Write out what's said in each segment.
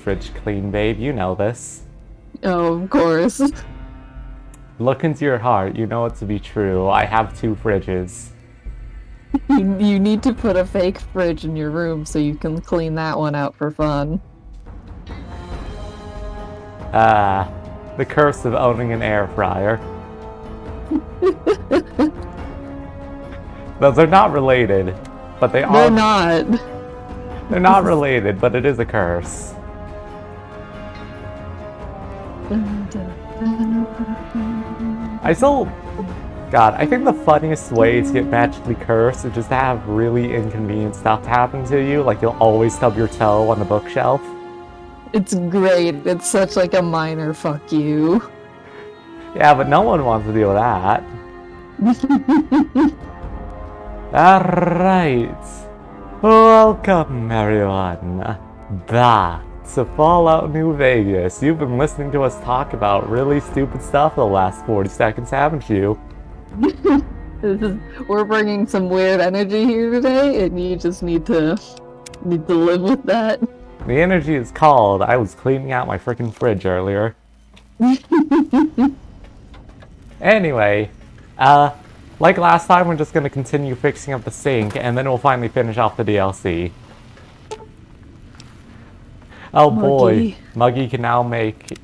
fridge clean, babe. You know this. Oh, of course. Look into your heart. You know it to be true. I have 2 fridges. You need to put a fake fridge in your room so you can clean that one out for fun. The curse of owning an air fryer. Those are not related, but they are. They're not. They're not related, but it is a curse. I think the funniest way to get magically cursed is just to have really inconvenient stuff happen to you, like you'll always stub your toe on the bookshelf. It's great. It's such like a minor fuck you. Yeah, but no one wants to deal with that. Alright. Welcome, everyone, back to Fallout New Vegas. You've been listening to us talk about really stupid stuff for the last 40 seconds, haven't you? We're bringing some weird energy here today, and you just need to live with that. The energy is called. I was cleaning out my freaking fridge earlier. Anyway, like last time, we're just gonna continue fixing up the sink, and then we'll finally finish off the DLC. Oh boy, Muggy can now make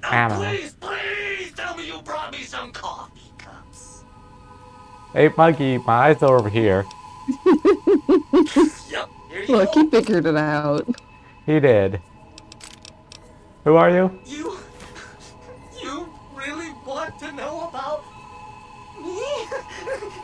ammo. Please tell me you brought me some coffee cups. Hey Muggy, my eyes are over here. Yep, here you Look, go. he figured it out. He did. Who are you? You really want to know about me?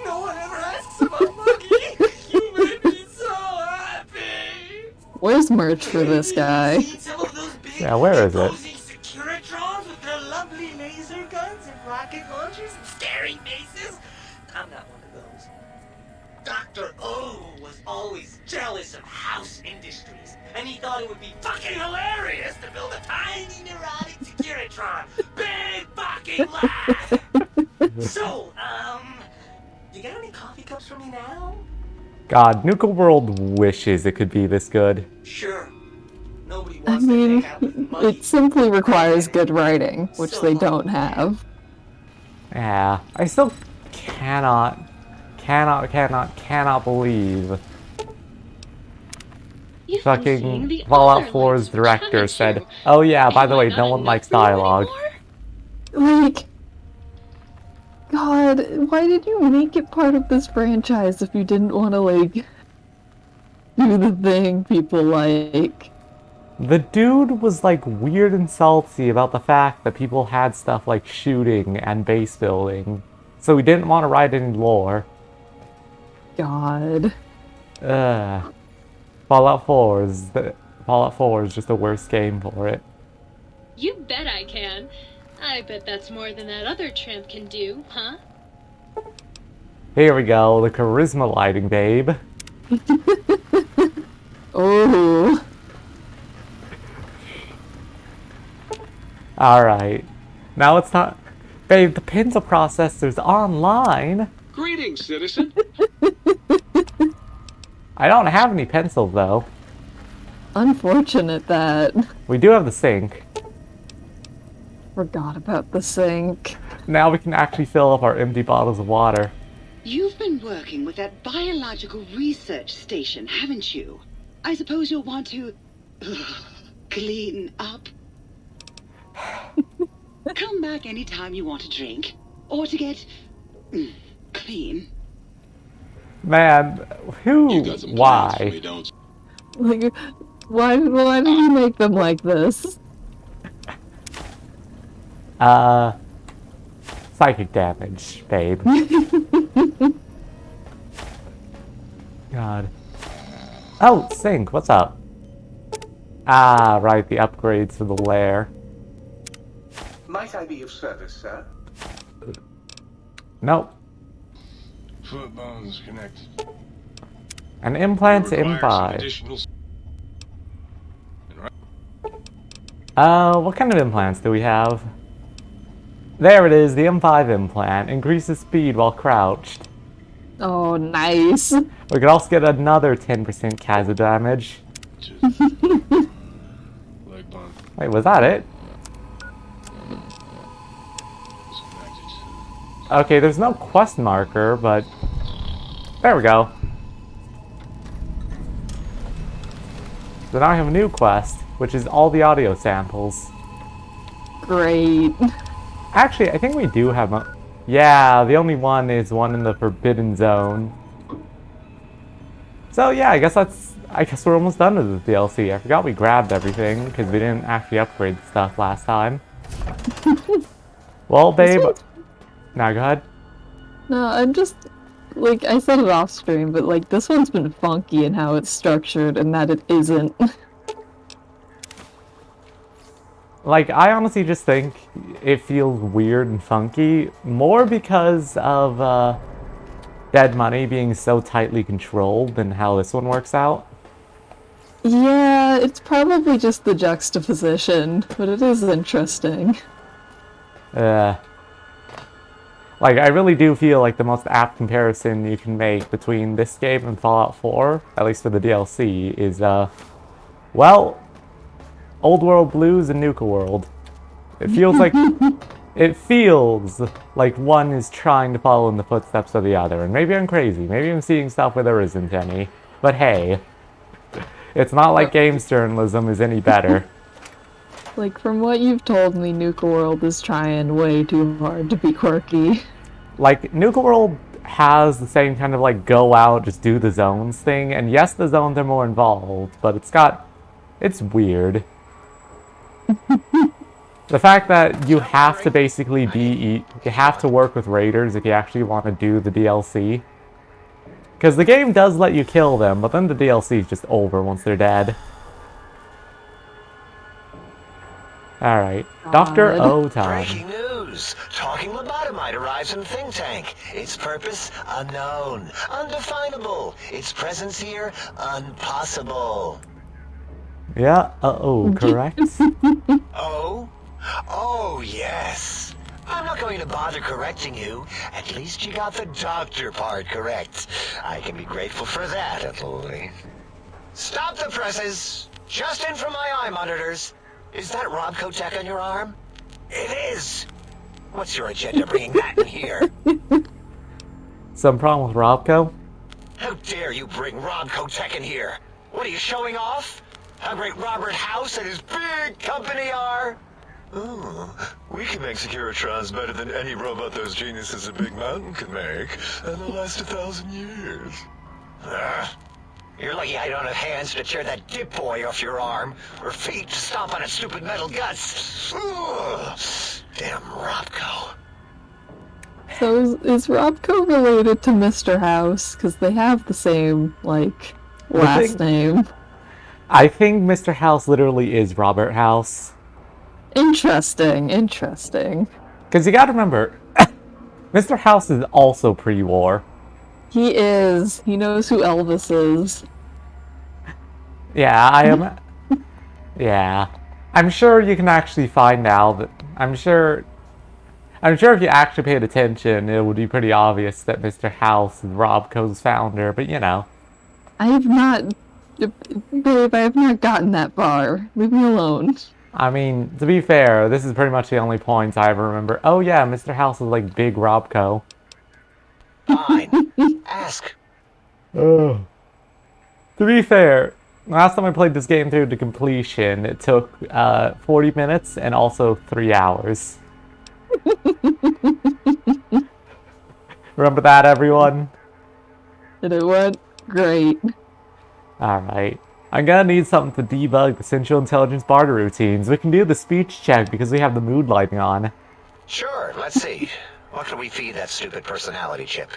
No one ever asks about Muggy. You made me so happy. Where's merch for this guy? Seen some of those big, Yeah, where is it? imposing Securitrons with their lovely laser guns and rocket launchers and scary faces? I'm not one of those. Dr. O was always jealous of House Industries, and he thought it would be fucking hilarious to build a tiny neurotic Securitron. Big fucking laugh! So, you got any coffee cups for me now? God, Nuka World wishes it could be this good. Sure. Nobody I wants to mean, hang out with Muggy. it simply requires good writing, which they don't have. Yeah, I still cannot believe fucking Fallout 4's director said, oh yeah, by the way, no one likes dialogue. Like, God, why did you make it part of this franchise if you didn't want to, like, do the thing people like? The dude was like weird and salty about the fact that people had stuff like shooting and base building, so he didn't want to write any lore. God. Fallout 4 is just the worst game for it. You bet I can. I bet that's more than that other tramp can do, huh? Here we go, the charisma lighting, babe. Oh. Alright. Now it's not... Babe, the Pinza processor's online. Greetings, citizen. I don't have any pencils, though. Unfortunate that. We do have the sink. Forgot about the sink. Now we can actually fill up our empty bottles of water. You've been working with that biological research station, haven't you? I suppose you'll want to clean up. Come back anytime you want a drink or to get clean. Man, You got some plans for me, why? don't you? Like, why did you make them like this? Psychic damage, babe. God. Oh, Sink, what's up? Ah, right, the upgrades for the lair. Might I be of service, sir? Nope. Foot bones connected. An implant to Require some M5. additional... What kind of implants do we have? There it is, the M5 implant. Increases speed while crouched. Oh, nice. We could also get another 10% Kaza damage. Like bond Wait, was that it? is connected. Okay, there's no quest marker, but... There we go. So now I have a new quest, which is all the audio samples. Great. Actually, I think we do have a... Yeah, the only one is one in the Forbidden Zone. So yeah, I guess we're almost done with the DLC. I forgot we grabbed everything, because we didn't actually upgrade the stuff last time. Well, babe... Now, go ahead. No, I'm just, like, I said it off stream, but, like, this one's been funky in how it's structured and that it isn't. Like, I honestly just think it feels weird and funky, more because of, Dead Money being so tightly controlled than how this one works out. Yeah, it's probably just the juxtaposition, but it is interesting. Like, I really do feel like the most apt comparison you can make between this game and Fallout 4, at least for the DLC, is, well, Old World Blues and Nuka World. It feels like one is trying to follow in the footsteps of the other. And maybe I'm crazy. Maybe I'm seeing stuff where there isn't any. But hey, it's not like games journalism is any better. Like, from what you've told me, Nuka World is trying way too hard to be quirky. Like, Nuka World has the same kind of, like, go out, just do the zones thing. And yes, the zones are more involved, but it's weird. The fact that you have to basically you have to work with raiders if you actually want to do the DLC. Because the game does let you kill them, but then the DLC is just over once they're dead. Alright, Dr. O time. Breaking news! Talking lobotomite arrives in Think Tank. Its purpose, unknown. Undefinable. Its presence here, impossible. Yeah, correct. Oh? Oh, yes. I'm not going to bother correcting you. At least you got the doctor part correct. I can be grateful for that, at least. Stop the presses! Just in from my eye monitors. Is that Robco tech on your arm? It is! What's your agenda bringing that in here? Some problem with Robco? How dare you bring Robco tech in here? What are you showing off? How great Robert House and his big company are? Oh, we can make Securitrons better than any robot those geniuses at Big Mountain can make, and they'll last 1,000 years. You're lucky I don't have hands to tear that dip boy off your arm, or feet to stomp on its stupid metal guts. Ugh. Damn Robco. So is Robco related to Mr. House? Because they have the same, like, last name. I think Mr. House literally is Robert House. Interesting, interesting. Because you gotta remember, Mr. House is also pre-war. He is. He knows who Elvis is. Yeah, I am... Yeah. I'm sure you can actually find out that... I'm sure if you actually paid attention, it would be pretty obvious that Mr. House is Robco's founder, but you know. I have not... Babe, I have not gotten that far. Leave me alone. I mean, to be fair, this is pretty much the only points I ever remember. Oh yeah, Mr. House is like big Robco. Fine. Ask. To be fair, last time I played this game through to completion, it took 40 minutes and also 3 hours. Remember that, everyone? And it went great. Alright. I'm gonna need something to debug the Central Intelligence barter routines. We can do the speech check because we have the mood lighting on. Sure, let's see. What can we feed that stupid personality chip?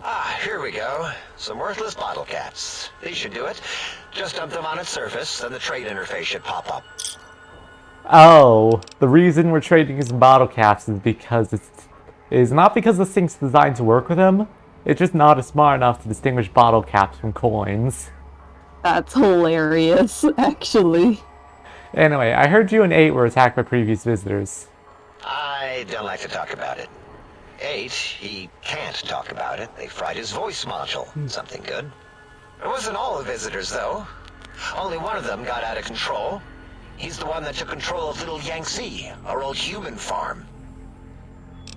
Ah, here we go. Some worthless bottle caps. These should do it. Just dump them on its surface, then the trade interface should pop up. Oh, the reason we're trading some bottle caps is because is not because this thing's designed to work with them. It's just not smart enough to distinguish bottle caps from coins. That's hilarious, actually. Anyway, I heard you and 8 were attacked by previous visitors. I don't like to talk about it. 8, he can't talk about it. They fried his voice module. Something good. It wasn't all the visitors, though. Only one of them got out of control. He's the one that took control of Little Yangtze, our old human farm.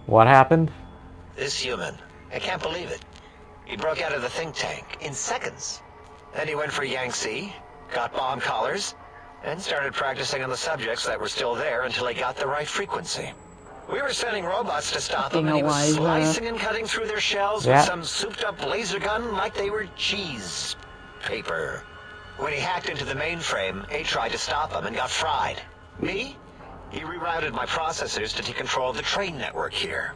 What happened? This human, I can't believe it. He broke out of the think tank in seconds. Then he went for Yangtze, got bomb collars, and started practicing on the subjects that were still there until he got the right frequency. We were sending robots to stop him, and he was slicing and cutting through their shells with some souped-up laser gun like they were cheese paper. When he hacked into the mainframe, A tried to stop him and got fried. Me? He rerouted my processors to take control of the train network here.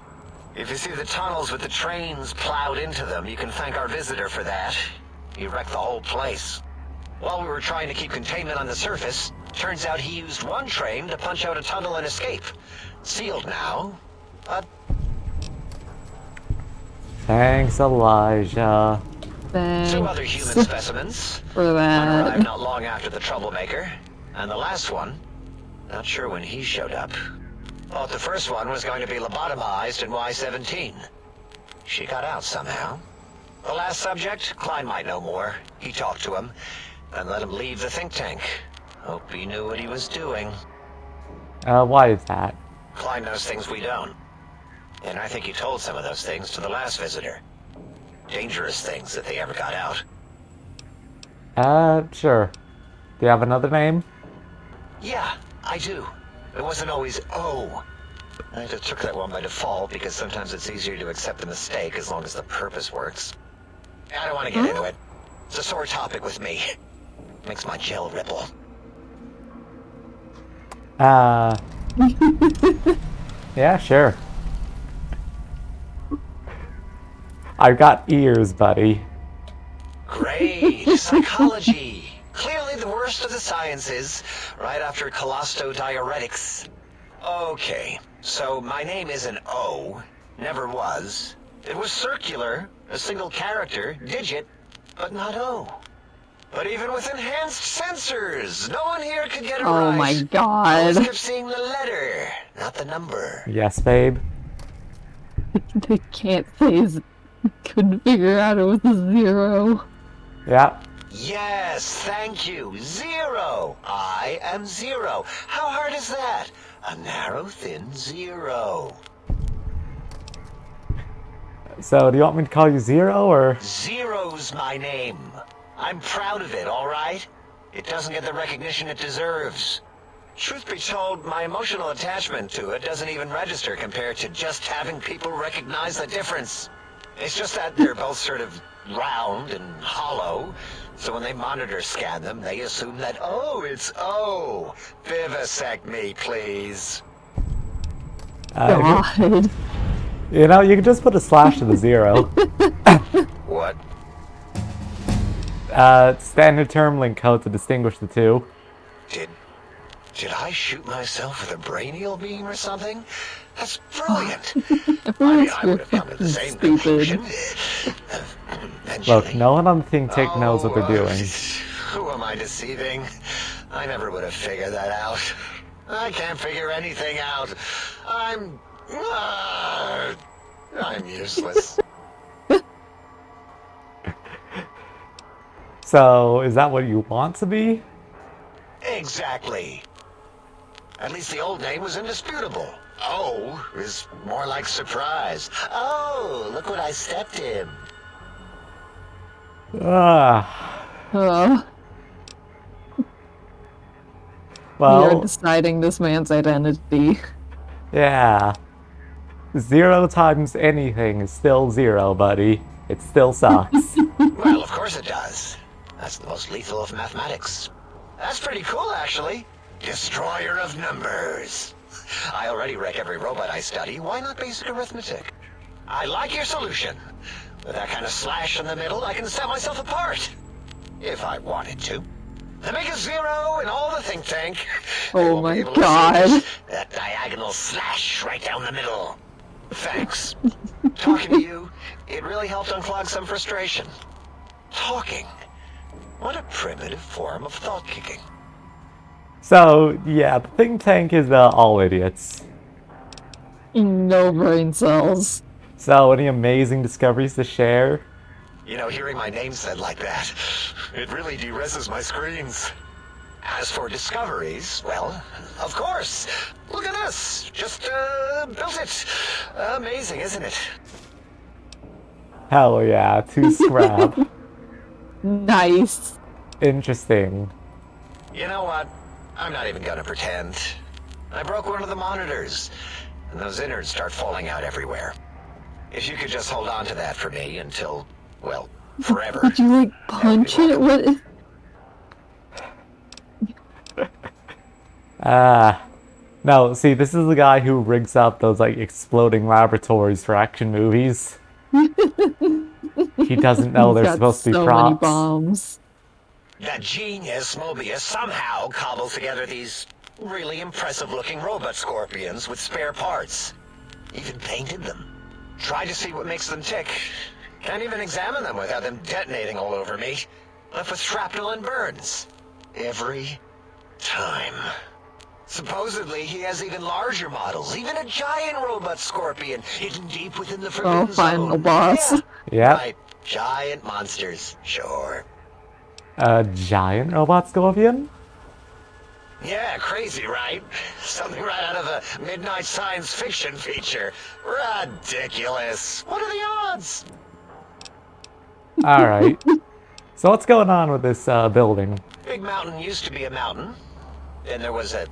If you see the tunnels with the trains plowed into them, you can thank our visitor for that. He wrecked the whole place. While we were trying to keep containment on the surface, turns out he used one train to punch out a tunnel and escape. Sealed now, but... Thanks, Elijah. Thanks. 2 other human specimens. For One that. arrived not long after the troublemaker, and the last one, not sure when he showed up. Thought the first one was going to be lobotomized in Y-17. She got out somehow. The last subject, Klein might know more. He talked to him, and let him leave the think tank. Hope he knew what he was doing. Why is that? Klein knows things we don't. And I think he told some of those things to the last visitor. Dangerous things if they ever got out. Sure. Do you have another name? Yeah, I do. It wasn't always O. I just took that one by default because sometimes it's easier to accept the mistake as long as the purpose works. I don't want to get into it. It's a sore topic with me. Makes my gel ripple. Yeah, sure. I've got ears, buddy. Great! Psychology! Clearly the worst of the sciences, right after colostodiuretics. Okay, so my name isn't O, never was. It was circular, a single character, digit, but not O. But even with enhanced sensors, no one here could get it right. Oh my I god. always kept seeing the letter, not the number. Yes, babe. They can't say couldn't figure out it was a 0. Yeah. Yes, thank you. 0. I am 0. How hard is that? A narrow, thin 0. So, do you want me to call you Zero, or? Zero's my name. I'm proud of it, all right? It doesn't get the recognition it deserves. Truth be told, my emotional attachment to it doesn't even register compared to just having people recognize the difference. It's just that they're both sort of round and hollow, so when they monitor scan them, they assume that, oh, it's O. Vivisect me, please. God. You know, you can just put a slash to the 0. What? Standard term link code to distinguish the two. Did I shoot myself with a brainial beam or something? That's brilliant. I would have come to the same conclusion. Look, no one on the think tank knows what they're doing. Who am I deceiving? I never would have figured that out. I can't figure anything out. I'm useless. So, is that what you want to be? Exactly. At least the old name was indisputable. O is more like surprise. Oh, look what I stepped in. Well, you're deciding this man's identity. Yeah. 0 times anything is still 0, buddy. It still sucks. Well, of course it does. That's the most lethal of mathematics. That's pretty cool, actually. Destroyer of numbers. I already wreck every robot I study. Why not basic arithmetic? I like your solution. With that kind of slash in the middle, I can set myself apart. If I wanted to. To make a 0 in all the think tank. Oh my god. That diagonal slash right down the middle. Thanks. Talking to you, it really helped unclog some frustration. Talking. What a primitive form of thought kicking. So, yeah, the think tank is all idiots. No brain cells. So, any amazing discoveries to share? You know, hearing my name said like that, it really de-reses my screens. As for discoveries, well, of course. Look at this. Just built it. Amazing, isn't it? Hell yeah, 2 scrap. Nice. Interesting. You know what? I'm not even gonna pretend. I broke one of the monitors, and those innards start falling out everywhere. If you could just hold on to that for me until, well, forever. Did you, like, punch it? What? No, see, this is the guy who rigs up those, like, exploding laboratories for action movies. He doesn't know they're supposed to be so props. many bombs. That genius Mobius somehow cobbled together these really impressive-looking robot scorpions with spare parts. Even painted them. Tried to see what makes them tick. Can't even examine them without them detonating all over me. Left with shrapnel and burns. Every time. Supposedly, he has even larger models, even a giant robot scorpion hidden deep within the forbidden final zone. boss. Yeah, Yep. right. Giant monsters, sure. A giant robot scorpion? Yeah, crazy, right? Something right out of a midnight science fiction feature. Ridiculous. What are the odds? Alright. So what's going on with this building? Big Mountain used to be a mountain. Then there was a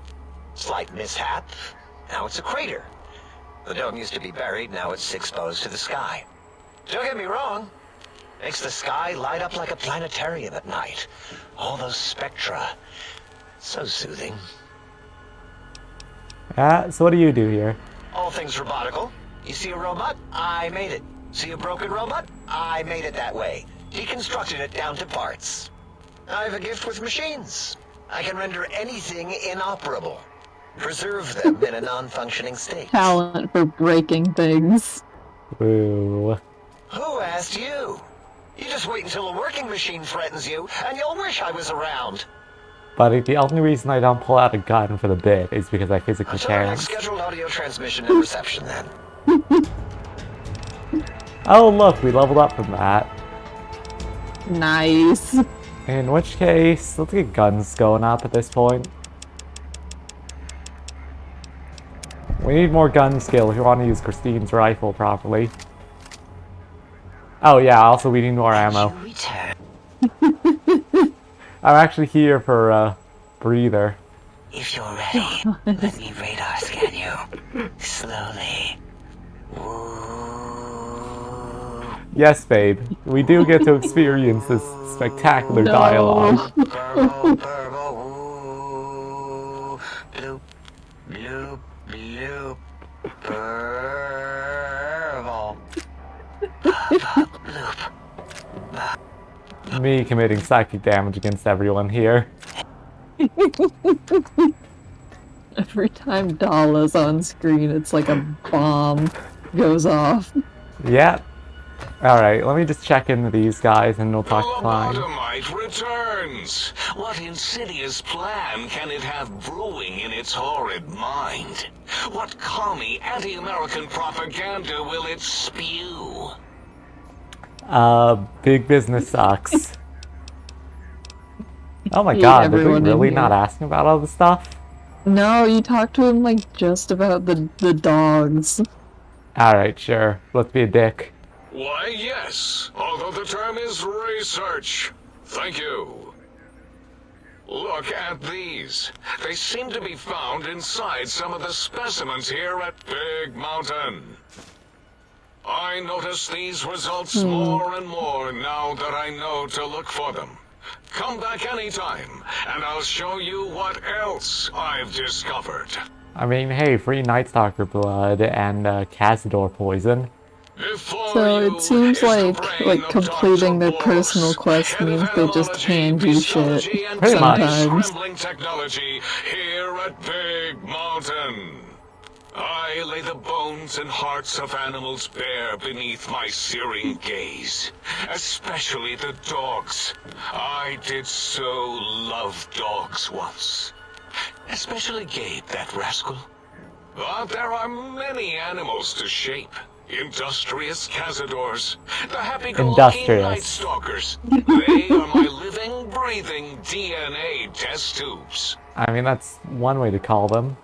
slight mishap. Now it's a crater. The dome used to be buried, now it's exposed to the sky. Don't get me wrong. Makes the sky light up like a planetarium at night. All those spectra. So soothing. So what do you do here? All things robotical. You see a robot? I made it. See a broken robot? I made it that way. Deconstructed it down to parts. I have a gift with machines. I can render anything inoperable. Preserve them in a non-functioning state. Talent for breaking things. Ooh. Who asked you? You just wait until a working machine threatens you, and you'll wish I was around. Buddy, the only reason I don't pull out a gun for the bit is because I physically Until our can't. next scheduled audio transmission and reception, then. Oh look, we leveled up from that. Nice. In which case, let's get guns going up at this point. We need more gun skill if you want to use Christine's rifle properly. Oh yeah, also we need more ammo. I'm actually here for breather. If you're ready, let me radar scan you. Slowly. Yes, babe. We do get to experience this spectacular dialogue. Burble, burble, ooh. Bloop, bloop, bloop. Burble. Bloop. Me committing psychic damage against everyone here. Every time Dala's on screen, it's like a bomb goes off. Yep. Alright, let me just check into these guys and we'll talk to Klein. Lobotomite returns. What insidious plan can it have brewing in its horrid mind? What commie anti-American propaganda will it spew? Big business sucks. Oh my Hate god, did we everyone in really here. not asking about all this stuff? No, you talked to him like just about the dogs. Alright, sure. Let's be a dick. Why, yes. Although the term is research. Thank you. Look at these. They seem to be found inside some of the specimens here at Big Mountain. I notice these results more and more now that I know to look for them. Come back anytime, and I'll show you what else I've discovered. I mean, hey, free Night Stalker blood and Cazador poison. So it seems like completing their personal quest means they just hand you shit Pretty much. sometimes. Scrambling technology here at Big Mountain. I lay the bones and hearts of animals bare beneath my searing gaze, especially the dogs. I did so love dogs once. Especially Gabe, that rascal. But there are many animals to shape. Industrious Cazadors, the happy-go-lucky Industrious. Night Stalkers. They are my living living, breathing DNA test tubes. I mean, that's one way to call them.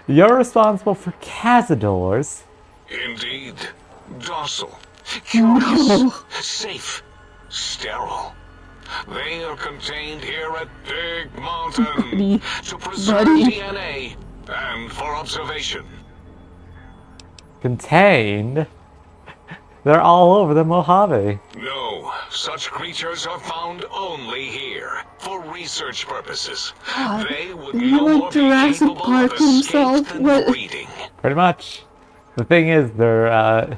You're responsible for Cazadors. Indeed. Docile, curious, safe, sterile. They are contained here at Big Mountain to preserve DNA and for observation. Contained? They're all over the Mojave. No, such creatures are found only here for research purposes. They would Is he no like more be Jurassic capable Park of escape himself? than What? breeding. Pretty much. The thing is, they're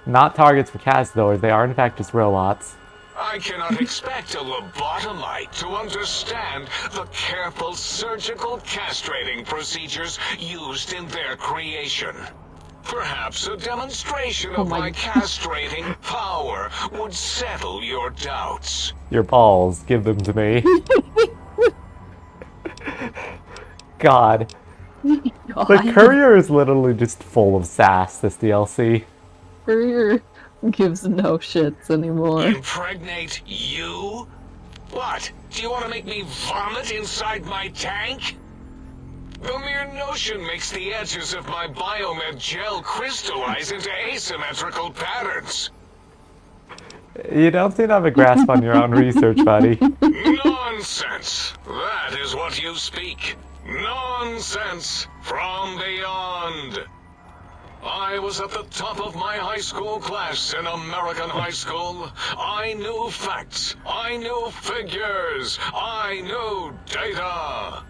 not targets for Cazadors. They are in fact just robots. I cannot expect a lobotomite to understand the careful surgical castrating procedures used in their creation. Perhaps a demonstration of my castrating power would settle your doubts. Your balls, give them to me. God. The Courier is literally just full of sass, this DLC. Courier gives no shits anymore. Impregnate you? What? Do you want to make me vomit inside my tank? The mere notion makes the edges of my biomed gel crystallize into asymmetrical patterns. You don't seem to have a grasp on your own research, buddy. Nonsense! That is what you speak. Nonsense from beyond. I was at the top of my high school class in American high school. I knew facts. I knew figures. I knew data.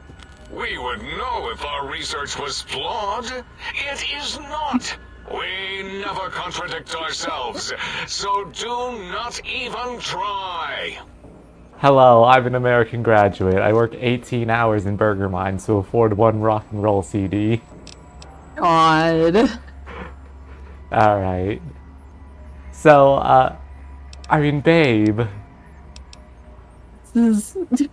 We would know if our research was flawed. It is not. We never contradict ourselves, so do not even try. Hello, I'm an American graduate. I work 18 hours in burger mines to afford one rock and roll CD. God. Alright. So, I mean, babe. This is...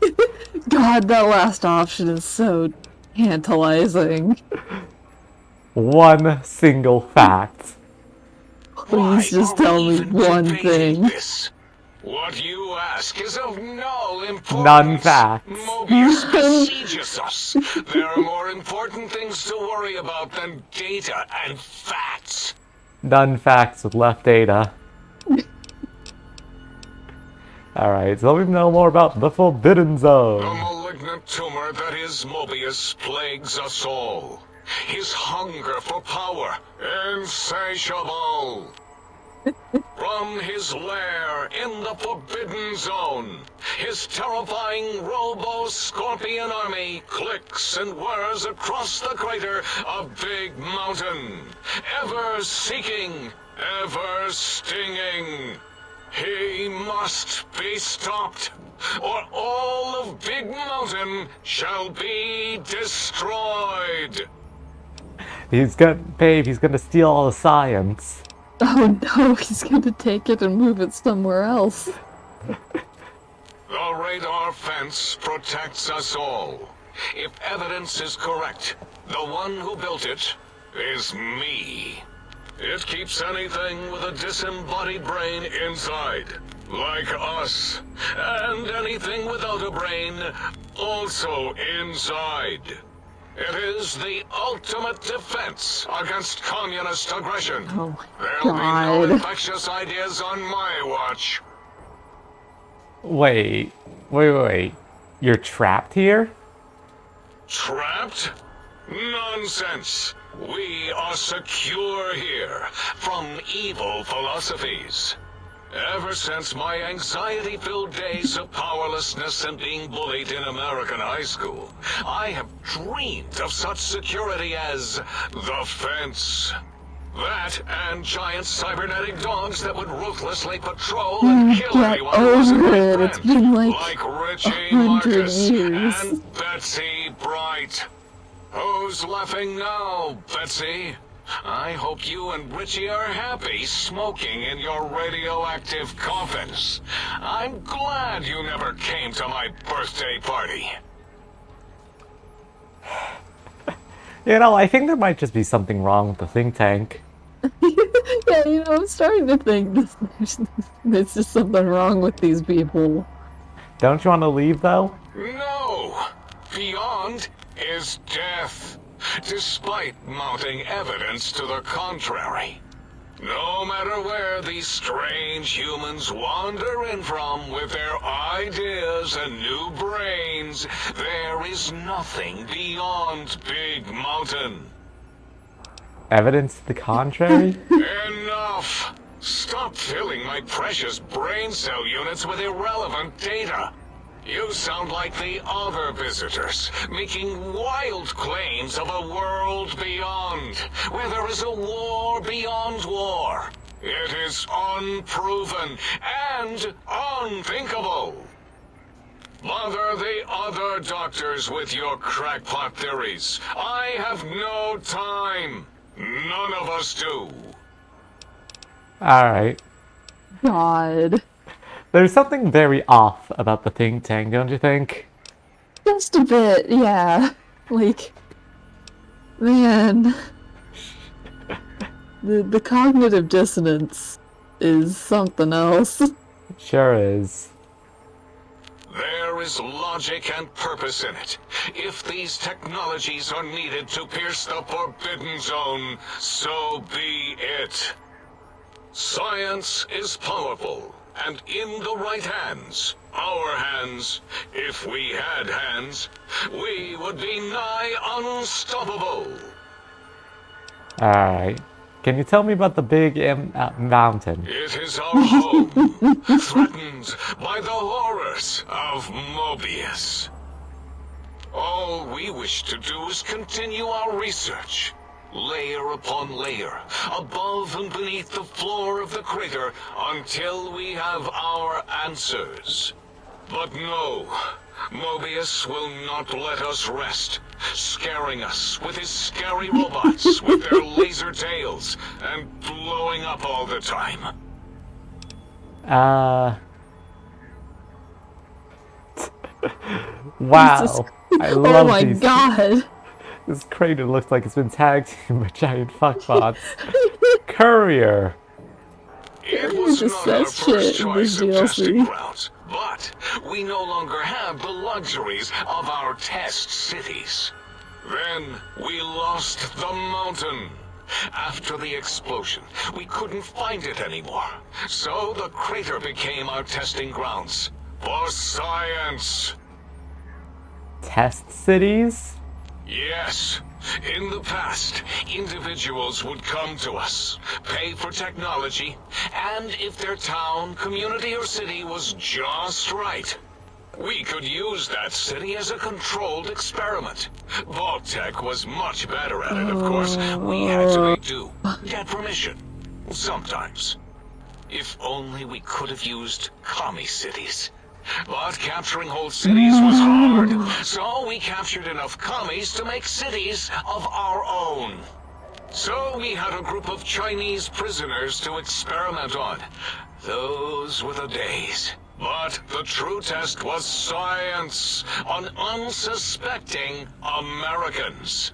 God, that last option is so tantalizing. One single fact. Please just tell me one thing. This? What you ask is of no importance. None facts. Mobius besieges us. There are more important things to worry about than data and facts. None facts with left data. Alright, so let me know more about the Forbidden A Zone. malignant tumor that is Mobius plagues us all. His hunger for power, insatiable. From his lair in the Forbidden Zone, his terrifying Robo-Scorpion army clicks and whirs across the crater of Big Mountain, ever seeking, ever stinging. He must be stopped, or all of Big Mountain shall be destroyed. He's gonna steal all the science. Oh no, he's gonna take it and move it somewhere else. The radar fence protects us all. If evidence is correct, the one who built it is me. It keeps anything with a disembodied brain inside, like us, and anything without a brain also inside. It is the ultimate defense against communist aggression. Oh my There'll be no God. infectious ideas on my watch. Wait. You're trapped here? Trapped? Nonsense! We are secure here from evil philosophies. Ever since my anxiety-filled days of powerlessness and being bullied in American high school, I have dreamed of such security as the fence. That and giant cybernetic dogs that would ruthlessly patrol and kill Get anyone who wasn't over my it. friend, It's been like Richie 100 Marcus years. and Betsy Bright. Who's laughing now, Betsy? I hope you and Richie are happy smoking in your radioactive coffins. I'm glad you never came to my birthday party. You know, I think there might just be something wrong with the think tank. Yeah, I'm starting to think there's just something wrong with these people. Don't you want to leave, though? No! Beyond is death, despite mounting evidence to the contrary. No matter where these strange humans wander in from with their ideas and new brains, there is nothing beyond Big Mountain. Evidence to the contrary? Enough! Stop filling my precious brain cell units with irrelevant data. You sound like the other visitors, making wild claims of a world beyond, where there is a war beyond war. It is unproven and unthinkable. Bother the other doctors with your crackpot theories. I have no time. None of us do. Alright. God. There's something very off about the think tank, don't you think? Just a bit, yeah. Like, man. The cognitive dissonance is something else. It sure is. There is logic and purpose in it. If these technologies are needed to pierce the Forbidden Zone, so be it. Science is powerful, and in the right hands, our hands, if we had hands, we would be nigh unstoppable. Alright. Can you tell me about the big mountain? It is our home, threatened by the horrors of Mobius. All we wish to do is continue our research, layer upon layer, above and beneath the floor of the crater, until we have our answers. But no, Mobius will not let us rest, scaring us with his scary robots with their laser tails and blowing up all the time. Wow. I love Oh my these. god. This crater looks like it's been tag teamed by giant fuckbots. Courier. It was just not our says first shit in choice this of testing DLC. grounds, but we no longer have the luxuries of our test cities. Then we lost the mountain. After the explosion, we couldn't find it anymore. So the crater became our testing grounds for science. Test cities? Yes. In the past, individuals would come to us, pay for technology, and if their town, community, or city was just right, we could use that city as a controlled experiment. Vault-Tec was much better at it, of course. We had to make do, get permission. Sometimes. If only we could have used commie cities. But capturing whole cities was hard, so we captured enough commies to make cities of our own. So we had a group of Chinese prisoners to experiment on. Those were the days. But the true test was science on unsuspecting Americans.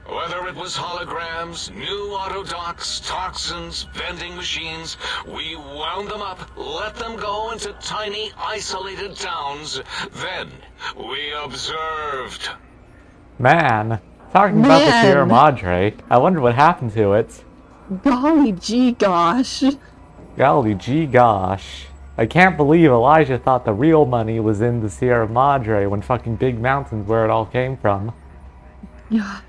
Whether it was holograms, new autodocs, toxins, vending machines, we wound them up, let them go into tiny, isolated towns. Then we observed. Man. Talking about the Sierra Madre. I wonder what happened to it. Golly gee gosh. Golly gee gosh. I can't believe Elijah thought the real money was in the Sierra Madre when fucking Big Mountain's where it all came from. Yeah.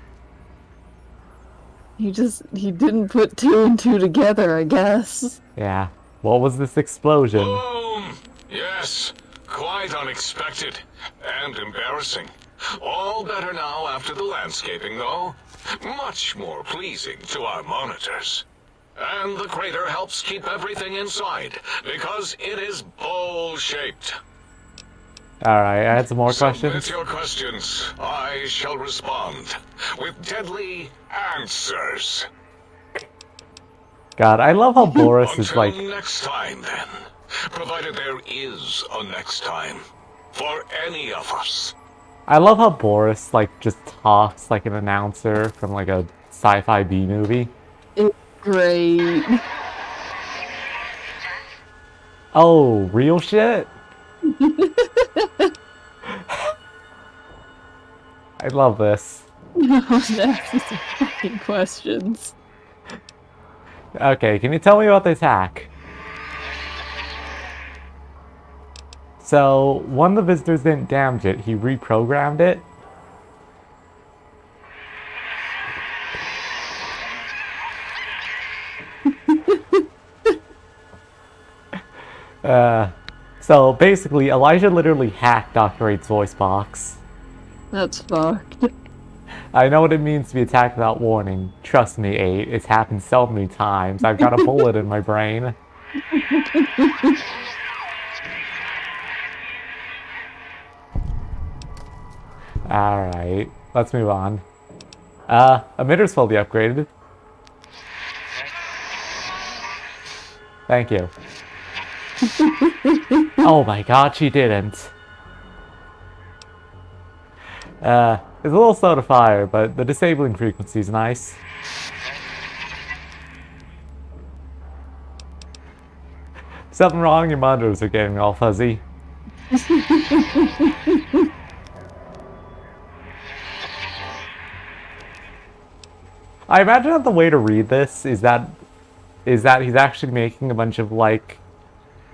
He didn't put two and two together, I guess. Yeah. What was this explosion? Boom! Yes, quite unexpected and embarrassing. All better now after the landscaping, though. Much more pleasing to our monitors. And the crater helps keep everything inside, because it is bowl-shaped. Alright, I had some more Submit questions. your questions. I shall respond with deadly answers. God, I love how Boris is Until like... next time, then. Provided there is a next time. For any of us. I love how Boris, like, just talks like an announcer from, like, a sci-fi B movie. It's great. Oh, real shit? I love this. No one asks some fucking questions. Okay, can you tell me about the attack? So, one of the visitors didn't damage it, he reprogrammed it. So basically, Elijah literally hacked Dr. 8's voice box. That's fucked. I know what it means to be attacked without warning. Trust me, 8, it's happened so many times. I've got a bullet in my brain. Alright, let's move on. Emitter's fully upgraded. Thank you. Oh my god, she didn't. It's a little slow to fire, but the disabling frequency is nice. Something wrong, your monitors are getting all fuzzy. I imagine that the way to read this is that he's actually making a bunch of, like,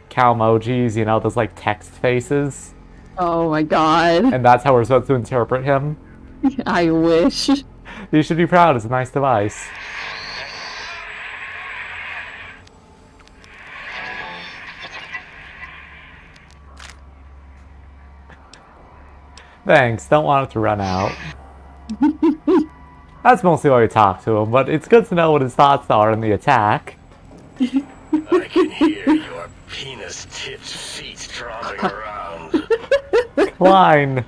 cow emojis, you know, those, like, text faces. Oh my god. And that's how we're supposed to interpret him. I wish. You should be proud, it's a nice device. Thanks, don't want it to run out. That's mostly why we talk to him, but it's good to know what his thoughts are in the attack. I can hear your penis-tipped feet tromping around. Klein!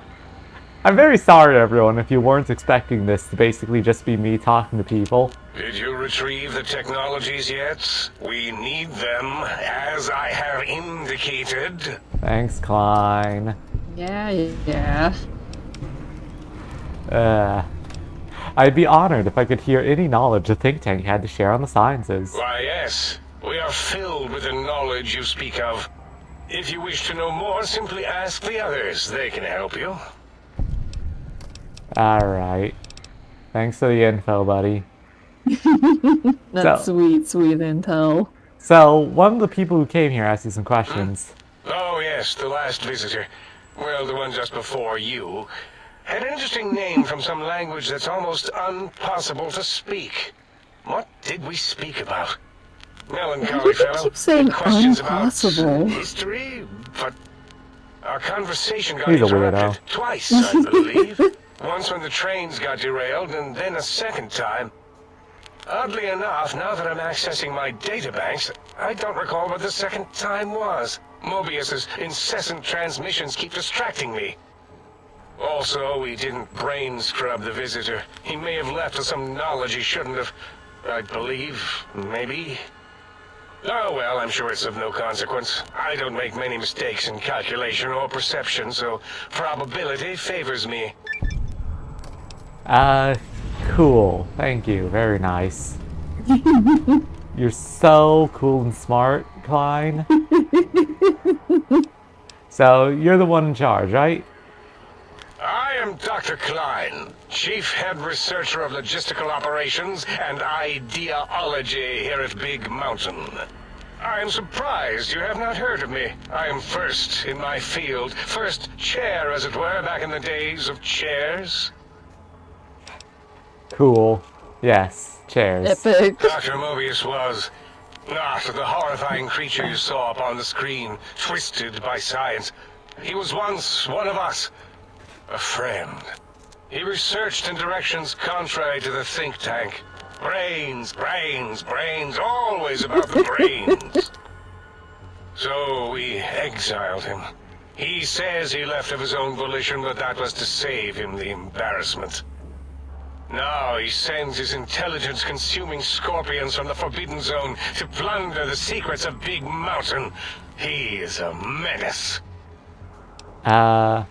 I'm very sorry, everyone, if you weren't expecting this to basically just be me talking to people. Did you retrieve the technologies yet? We need them, as I have indicated. Thanks, Klein. Yeah. I'd be honored if I could hear any knowledge the think tank had to share on the sciences. Why, yes. We are filled with the knowledge you speak of. If you wish to know more, simply ask the others. They can help you. Alright. Thanks for the info, buddy. That's sweet intel. So, one of the people who came here asked you some questions. Oh, yes, the last visitor. Well, the one just before you. Had an interesting name from some language that's almost impossible to speak. What did we speak about? Melancholy fellow. Keep saying Questions impossible. about history, but our conversation got He's a interrupted weirdo. twice, I believe. Once when the trains got derailed, and then a second time. Oddly enough, now that I'm accessing my databanks, I don't recall what the second time was. Mobius's incessant transmissions keep distracting me. Also, we didn't brain scrub the visitor. He may have left us some knowledge he shouldn't have. I believe, maybe. Oh well, I'm sure it's of no consequence. I don't make many mistakes in calculation or perception, so probability favors me. Cool. Thank you. Very nice. You're so cool and smart, Klein. So, you're the one in charge, right? I am Dr. Klein, Chief Head Researcher of Logistical Operations and Ideology here at Big Mountain. I am surprised you have not heard of me. I am first in my field, first chair, as it were, back in the days of chairs. Cool. Yes. Chairs. Epic. Dr. Mobius was not the horrifying creature you saw upon the screen, twisted by science. He was once one of us. A friend. He researched in directions contrary to the think tank. Brains, always about the brains. So we exiled him. He says he left of his own volition, but that was to save him the embarrassment. Now he sends his intelligence-consuming scorpions from the Forbidden Zone to plunder the secrets of Big Mountain. He is a menace. How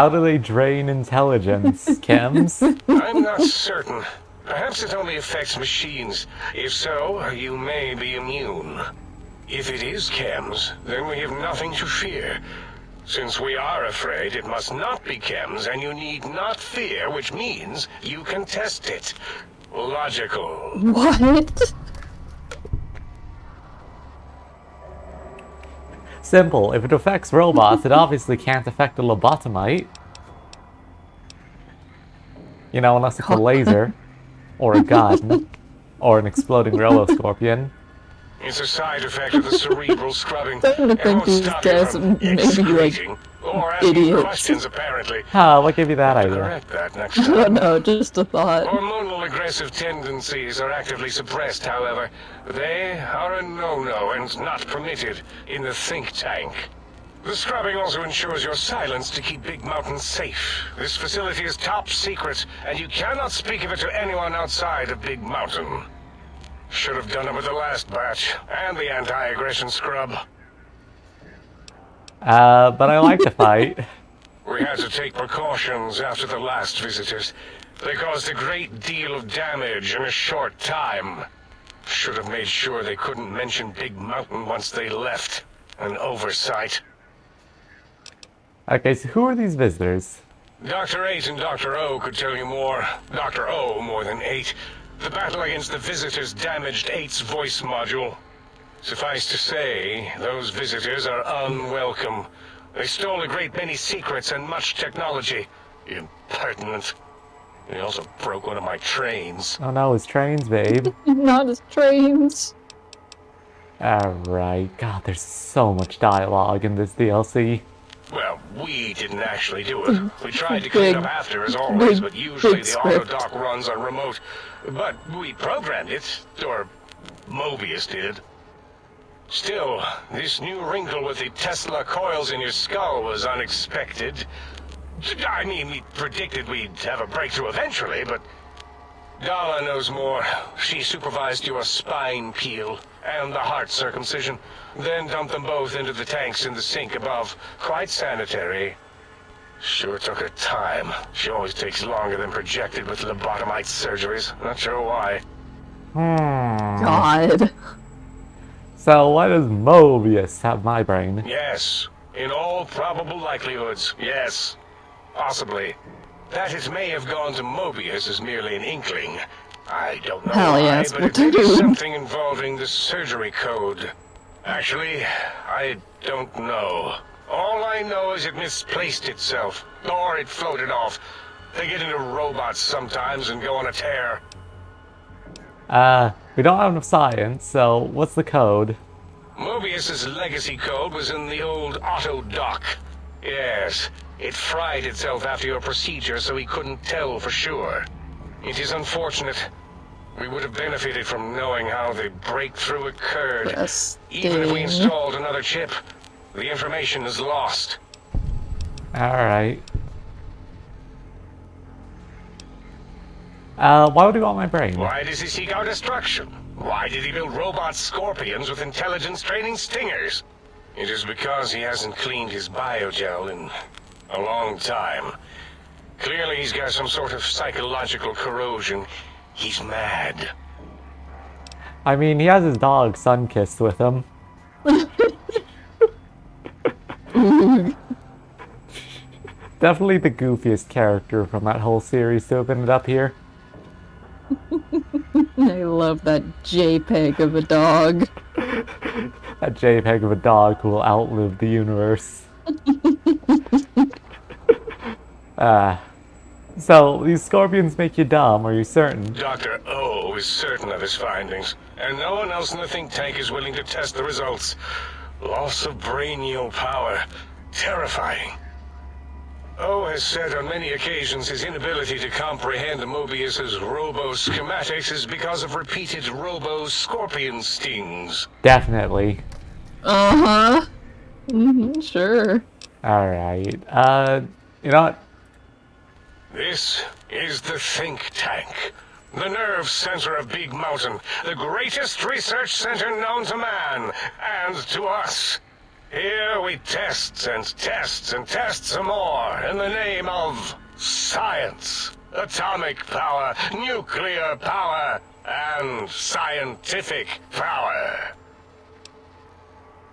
do they drain intelligence, Chems? I'm not certain. Perhaps it only affects machines. If so, you may be immune. If it is chems, then we have nothing to fear. Since we are afraid, it must not be chems, and you need not fear, which means you can test it. Logical. What? Simple. If it affects robots, it obviously can't affect a lobotomite. You know, unless it's a laser, or a gun, or an exploding Robo-Scorpion. It's a side effect of the cerebral scrubbing. Starting to It think won't these stop you guys from may be, like, excreting or asking idiots. questions, apparently. Ah, what gave you that idea? Correct that next I don't time. know, just a thought. Hormonal aggressive tendencies are actively suppressed, however. They are a no-no and not permitted in the think tank. The scrubbing also ensures your silence to keep Big Mountain safe. This facility is top secret, and you cannot speak of it to anyone outside of Big Mountain. Should have done it with the last batch, and the anti-aggression scrub. But I like to fight. We had to take precautions after the last visitors. They caused a great deal of damage in a short time. Should have made sure they couldn't mention Big Mountain once they left. An oversight. Okay, so who are these visitors? Dr. 8 and Dr. O could tell you more. Dr. O more than 8. The battle against the visitors damaged 8's voice module. Suffice to say, those visitors are unwelcome. They stole a great many secrets and much technology. Impertinent. They also broke one of my trains. Oh no, it's trains, babe. Not as trains. Alright. God, there's so much dialogue in this DLC. Well, we didn't actually do it. We tried to clean up after, as always, but usually the auto-dock runs on remote. But we programmed it, or Mobius did. Still, this new wrinkle with the Tesla coils in your skull was unexpected. I mean, we predicted we'd have a breakthrough eventually, but Dala knows more. She supervised your spine peel and the heart circumcision, then dumped them both into the tanks in the sink above. Quite sanitary. Sure took her time. She always takes longer than projected with lobotomite surgeries. Not sure why. God. So why does Mobius have my brain? Yes. In all probable likelihoods, yes. Possibly. That it may have gone to Mobius is merely an inkling. I don't know Hell why, yes, but what it to may be do? something involving the surgery code. Actually, I don't know. All I know is it misplaced itself, or it floated off. They get into robots sometimes and go on a tear. We don't have enough science, so what's the code? Mobius's legacy code was in the old auto-dock. Yes, it fried itself after your procedure, so he couldn't tell for sure. It is unfortunate. We would have benefited from knowing how the breakthrough occurred. Even if we installed another chip, the information is lost. Alright. Why would he want my brain? Why does he seek our destruction? Why did he build robot scorpions with intelligence training stingers? It is because he hasn't cleaned his biogel in a long time. Clearly he's got some sort of psychological corrosion. He's mad. I mean, he has his dog Sunkissed with him. Definitely the goofiest character from that whole series to have ended up here. I love that JPEG of a dog. That JPEG of a dog who will outlive the universe. So, these scorpions make you dumb, are you certain? Dr. O is certain of his findings, and no one else in the think tank is willing to test the results. Loss of brainial power. Terrifying. O has said on many occasions his inability to comprehend Mobius's robo-schematics is because of repeated robo-scorpion stings. Definitely. Uh-huh. Sure. Alright, you know what? This is the think tank. The nerve center of Big Mountain. The greatest research center known to man, and to us. Here we test and test and test some more in the name of science, atomic power, nuclear power, and scientific power.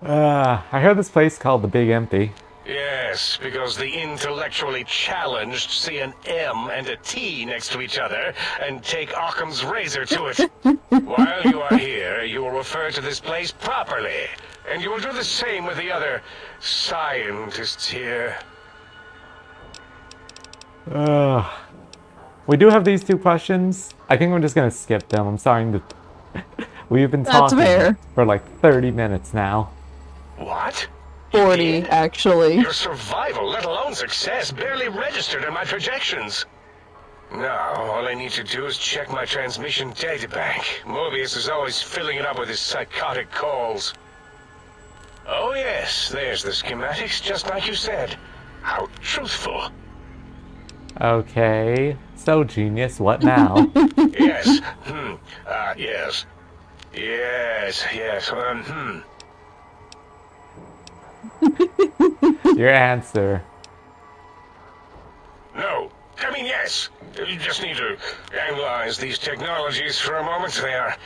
I heard this place called the Big Empty. Yes, because the intellectually challenged see an M and a T next to each other and take Occam's razor to it. While you are here, you will refer to this place properly, and you will do the same with the other scientists here. We do have these two questions. I think we're just gonna skip them. I'm sorry to... We've been That's talking fair. for like 30 minutes now. What? 40, actually. Your survival, let alone success, barely registered in my projections. Now, all I need to do is check my transmission databank. Mobius is always filling it up with his psychotic calls. Oh yes, there's the schematics, just like you said. How truthful. Okay, so genius, what now? Yes, yes. Yes, Your answer. No, I mean yes. You just need to analyze these technologies for a moment. They are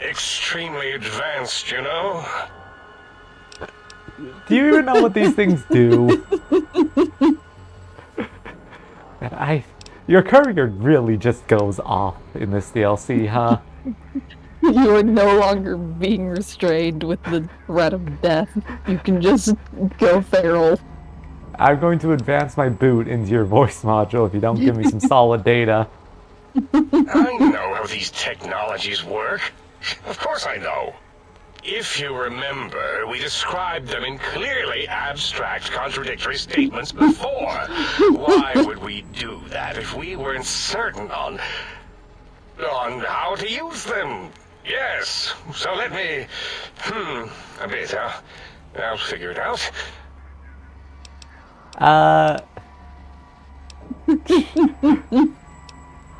extremely advanced, you know? Do you even know what these things do? Your courier really just goes off in this DLC, huh? You are no longer being restrained with the threat of death. You can just go feral. I'm going to advance my boot into your voice module if you don't give me some solid data. I know how these technologies work. Of course I know. If you remember, we described them in clearly abstract, contradictory statements before. Why would we do that if we weren't certain on how to use them? Yes, so let me... a bit, huh? I'll figure it out.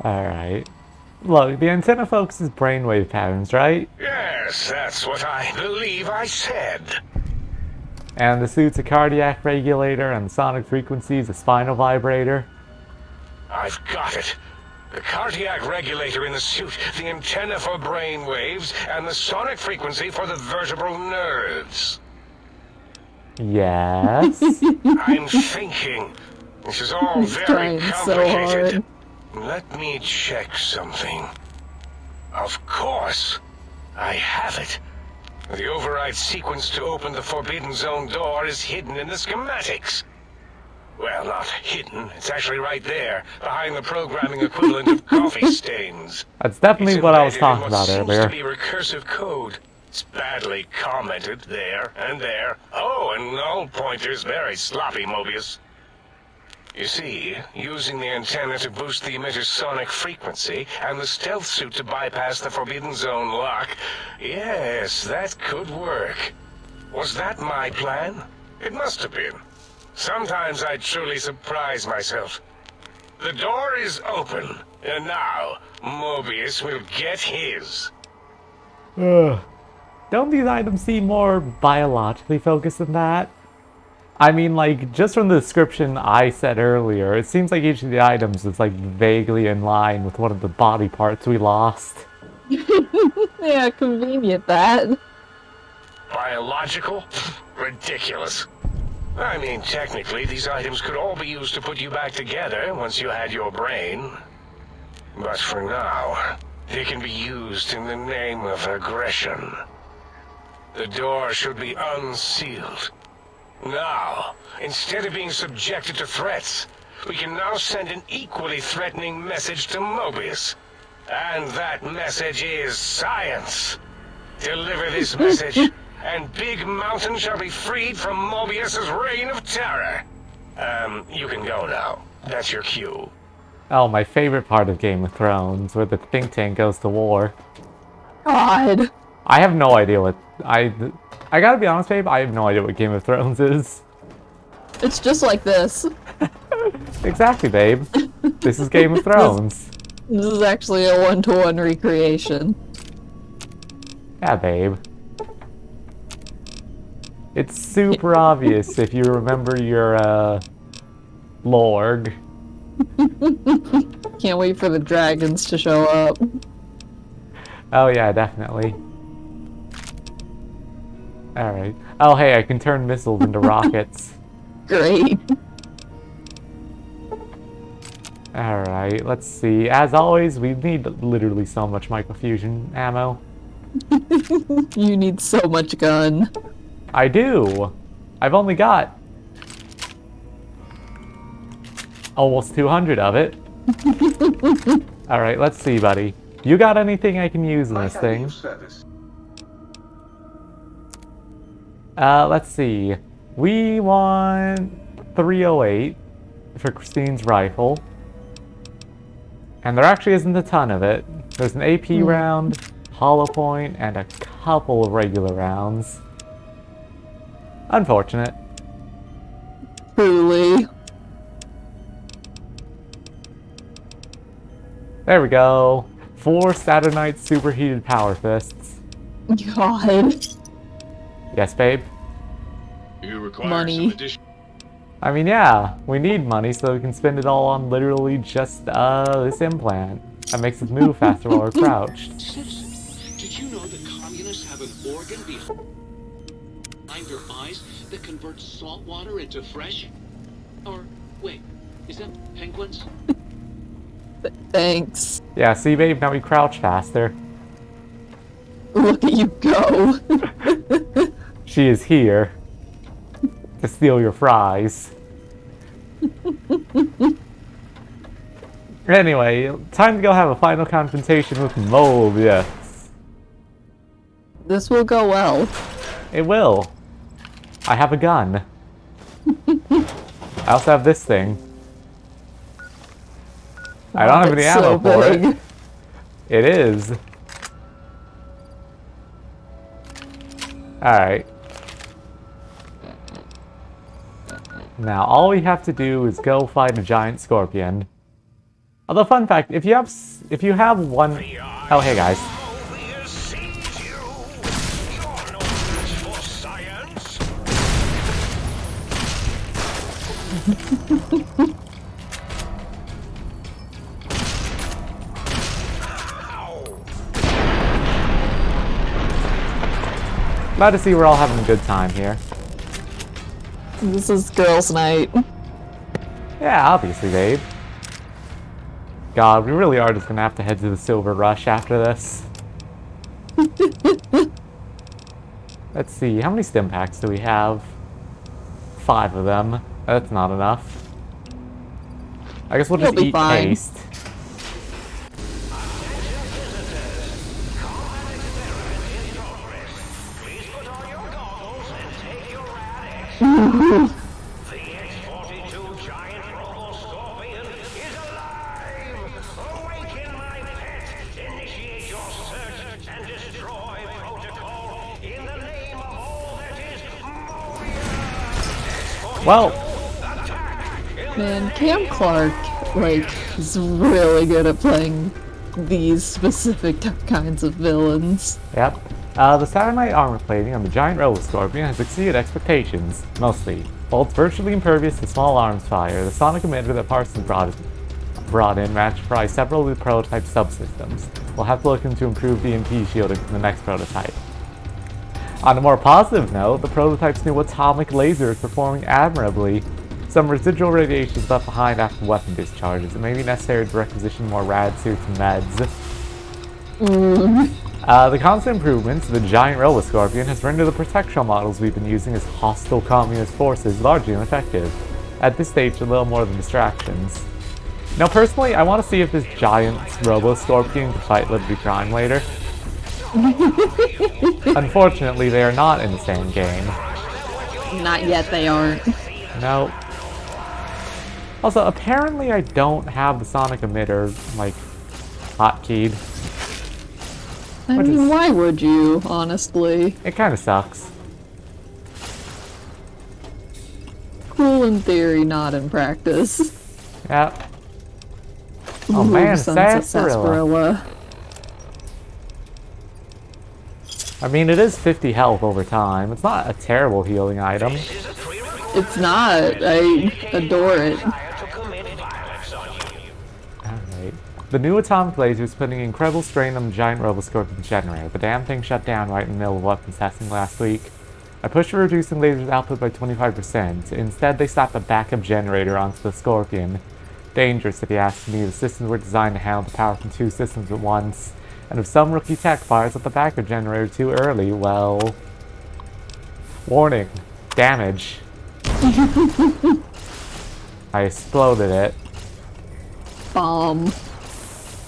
Alright. Look, the antenna focuses brainwave patterns, right? Yes, that's what I believe I said. And the suit's a cardiac regulator, and the sonic frequency is a spinal vibrator. I've got it. The cardiac regulator in the suit, the antenna for brain waves, and the sonic frequency for the vertebral nerves. Yes? I'm thinking. This is all He's very trying so complicated. hard. Let me check something. Of course. I have it. The override sequence to open the Forbidden Zone door is hidden in the schematics. Well, not hidden. It's actually right there, behind the programming equivalent of coffee stains. That's definitely It's what I was embedded in talking about what earlier. seems to be recursive code. It's badly commented there and there. Oh, and null pointers very sloppy, Mobius. You see, using the antenna to boost the emitter's sonic frequency, and the stealth suit to bypass the Forbidden Zone lock, yes, that could work. Was that my plan? It must have been. Sometimes I truly surprise myself. The door is open, and now Mobius will get his. Don't these items seem more biologically focused than that? I mean, like, just from the description I said earlier, it seems like each of the items is, like, vaguely in line with one of the body parts we lost. Yeah, convenient that. Biological? Ridiculous. I mean, technically, these items could all be used to put you back together once you had your brain. But for now, they can be used in the name of aggression. The door should be unsealed. Now, instead of being subjected to threats, we can now send an equally threatening message to Mobius. And that message is science. Deliver this message, and Big Mountain shall be freed from Mobius's reign of terror. You can go now. That's your cue. Oh, my favorite part of Game of Thrones, where the think tank goes to war. God. I have no idea what... I gotta be honest, babe, I have no idea what Game of Thrones is. It's just like this. Exactly, babe. This is Game of Thrones. This is actually a one-to-one recreation. Yeah, babe. It's super obvious if you remember your, Lorg. Can't wait for the dragons to show up. Oh yeah, definitely. Alright. Oh, hey, I can turn missiles into rockets. Great. Alright, let's see. As always, we need literally so much microfusion ammo. You need so much gun. I do! I've only got almost 200 of it. Alright, let's see, buddy. You got anything I can use in this Might I be thing? of service? Let's see. We want 308 for Christine's rifle. And there actually isn't a ton of it. There's an AP round, hollow point, and a couple of regular rounds. Unfortunate. Truly. There we go. 4 Saturnite superheated power fists. God. Yes, babe? You require Money. some additional... I mean, yeah, we need money so we can spend it all on literally just, this implant. That makes us move faster while we're crouched. Citizen, did you know that communists have an organ behind their eyes that converts salt water into fresh? Or, wait, is that penguins? Thanks. Yeah, see, babe, now we crouch faster. Look at you go. She is here to steal your fries. Anyway, time to go have a final confrontation with Mobius. This will go well. It will. I have a gun. I also have this thing. I don't have any It's ammo so for it. big. It is. Alright. Now, all we have to do is go fight a giant scorpion. Although, fun fact, if you have one... Oh, hey guys. Mobius sees you. You're no match for science. Glad to see we're all having a good time here. This is girls' night. Yeah, obviously, babe. God, we really are just gonna have to head to the Silver Rush after this. Let's see, how many stim packs do we have? 5 of them. That's not enough. I guess we'll just You'll be eat fine. paste. The X-42 giant robo-scorpion is alive! Awaken my pet! Initiate your search and destroy protocol in the name of all that is Mobius! Well, Man, Cam Clark, like, is really good at playing these specific kinds of villains. yep. The Saturnite armor plating on the giant robo-scorpion has exceeded expectations, mostly. While it's virtually impervious to small arms fire, the sonic emitter that Parsons brought in matched probably several of the prototype subsystems. We'll have to look into improved EMP shielding for the next prototype. On a more positive note, the prototype's new atomic laser is performing admirably. Some residual radiation is left behind after weapon discharges. It may be necessary to requisition more rad suits and meds. The constant improvements to the giant robo-scorpion has rendered the protection models we've been using as hostile communist forces largely ineffective. At this stage, a little more than distractions. Now, personally, I want to see if this giant robo-scorpion can fight Liberty Prime later. Unfortunately, they are not in the same game. Not yet, they aren't. No. Also, apparently I don't have the sonic emitter, like, hotkeyed. I Which mean, is- why would you, honestly? It kind of sucks. Cool in theory, not in practice. Yep. Oh Ooh, man, Sunset sarsaparilla. I mean, it is 50 health over time. It's not a terrible healing item. It's not. I adore it. Alright. The new atomic laser is putting incredible strain on the giant robo-scorpion generator. The damn thing shut down right in the middle of weapons testing last week. I pushed for reducing laser's output by 25%. Instead, they slapped a backup generator onto the Scorpion. Dangerous, if you ask me. The systems were designed to handle the power from 2 systems at once. And if some rookie tech fires up the backup generator too early, well... Warning. Damage. I exploded it. Bomb.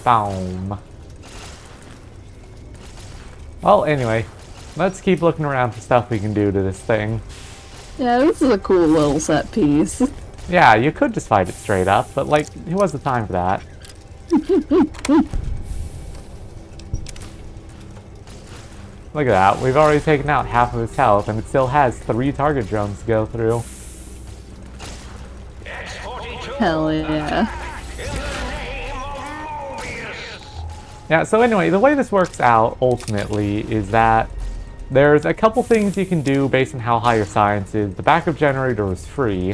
Boom. Well, anyway. Let's keep looking around for stuff we can do to this thing. Yeah, this is a cool little set piece. Yeah, you could just fight it straight up, but like, who has the time for that? Look at that, we've already taken out half of its health, and it still has 3 target drones to go through. Hell yeah. Yeah, so anyway, the way this works out, ultimately, is that there's a couple things you can do based on how high your science is. The backup generator is free.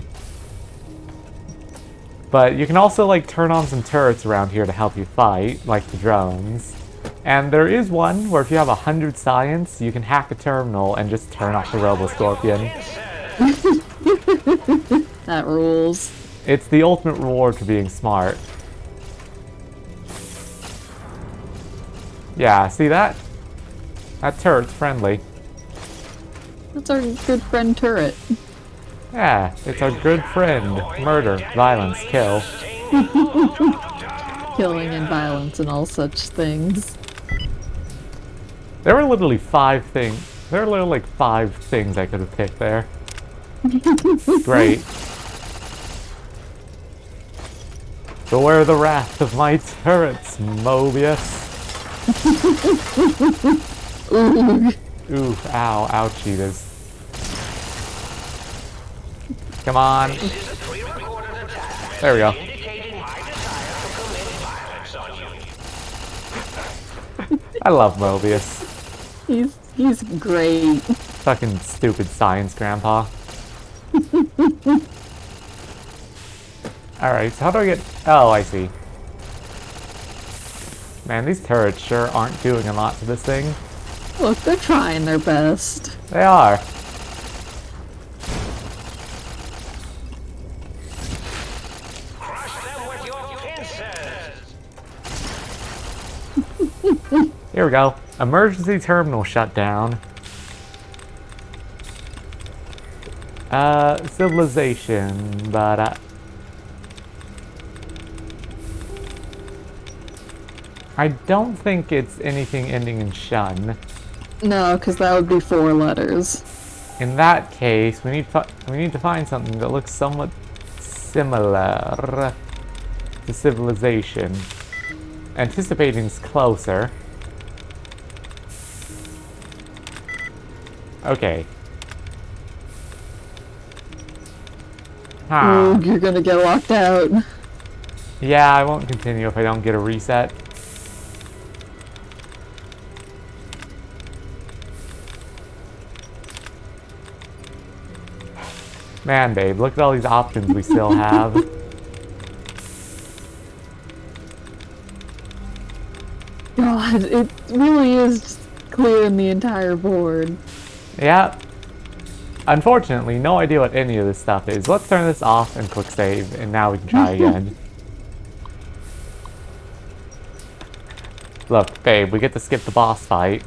But you can also, like, turn on some turrets around here to help you fight, like the drones. And there is one where if you have 100 science, you can hack a terminal and just turn off the Robo-Scorpion. That rules. It's the ultimate reward for being smart. Yeah, see that? That turret's friendly. That's our good friend Turret. Yeah, it's our good friend. Murder, violence, kill. Killing and violence and all such things. There were literally 5 things. There were literally like 5 things I could have picked there. Great. Beware the wrath of my turrets, Mobius. Ooh. Ooh, ow, ouchies. Come on. There we go. I love Mobius. He's great. Fucking stupid science grandpa. Alright, so how do I get... Oh, I see. Man, these turrets sure aren't doing a lot to this thing. Look, they're trying their best. They are. Here we go. Emergency terminal shutdown. Civilization, but I don't think it's anything ending in shun. No, because that would be 4 letters. In that case, we need to find something that looks somewhat similar to civilization. Anticipating's closer. Okay. Huh. Ooh, you're gonna get locked out. Yeah, I won't continue if I don't get a reset. Man, babe, look at all these options we still have. God, it really is just clearing the entire board. Yeah. Unfortunately, no idea what any of this stuff is. Let's turn this off and quick save, and now we can try again. Look, babe, we get to skip the boss fight.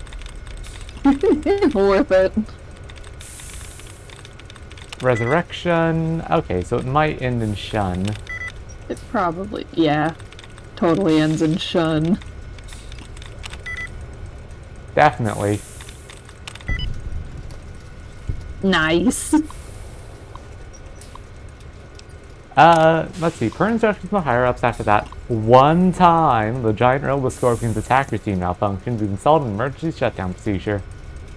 Worth it. Resurrection. Okay, so it might end in shun. It probably, yeah. Totally ends in shun. Definitely. Nice. Let's see. Per instructions from the higher-ups after that one time, the giant Robo-Scorpion's attack routine malfunctioned. We've installed an emergency shutdown procedure.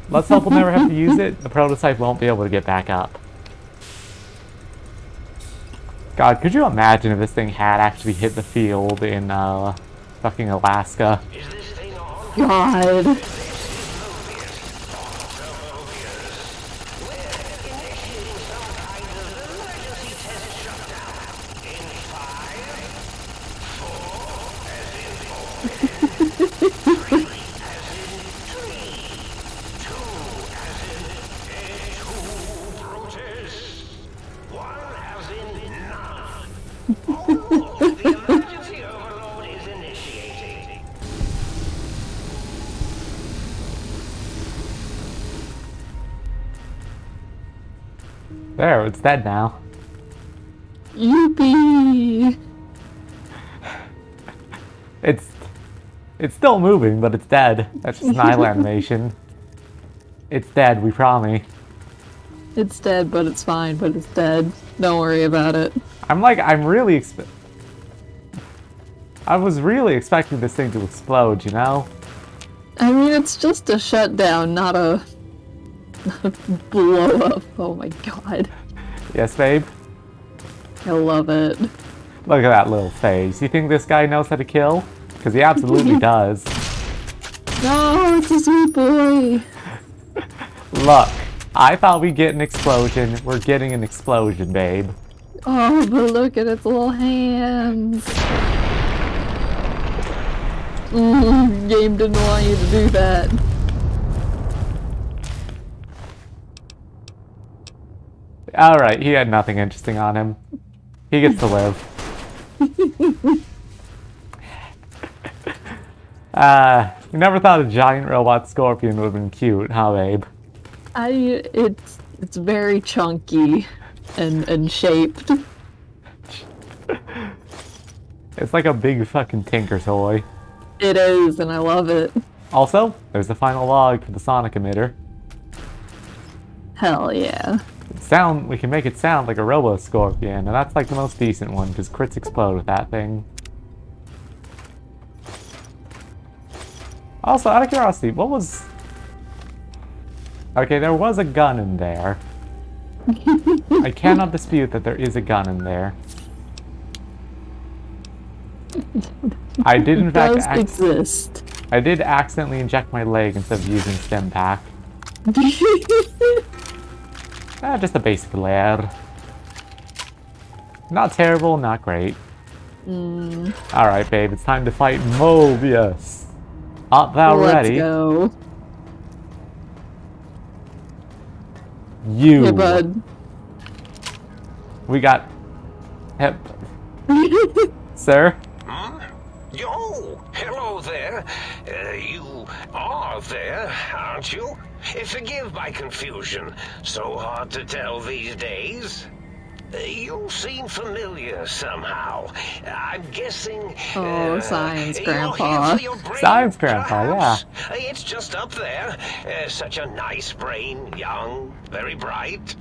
Let's hope we'll never have to use it. The prototype won't be able to get back up. God, could you imagine if this thing had actually hit the field in, fucking Alaska? God. There, it's dead now. Yippee! It's still moving, but it's dead. That's just an idle animation. It's dead, we promise. It's dead, but it's fine, but it's dead. Don't worry about it. I was really expecting this thing to explode, you know? I mean, it's just a shutdown, not a blow up. Oh my god. Yes, babe? I love it. Look at that little face. You think this guy knows how to kill? Because he absolutely does. No, it's a sweet boy. Look, I thought we'd get an explosion. We're getting an explosion, babe. Oh, but look at its little hands. Game didn't want you to do that. Alright, he had nothing interesting on him. He gets to live. You never thought a giant robot scorpion would have been cute, huh, babe? It's very chunky and shaped. It's like a big fucking Tinker toy. It is, and I love it. Also, there's the final log for the sonic emitter. Hell yeah. We can make it sound like a Robo Scorpion, and that's like the most decent one, because crits explode with that thing. Also, out of curiosity, what was... Okay, there was a gun in there. I cannot dispute that there is a gun in there. I did in fact exist. I did accidentally inject my leg instead of using stem pack. Just a basic layer. Not terrible, not great. Alright, babe, it's time to fight Mobius. Art thou ready? Let's go. You. Hey, bud. We got... Hep. Sir? Yo, hello there. You are there, aren't you? Forgive my confusion. So hard to tell these days. You seem familiar somehow. I'm guessing... Science Grandpa. Science Grandpa, yeah. It's just up there. Such a nice brain, young, very bright.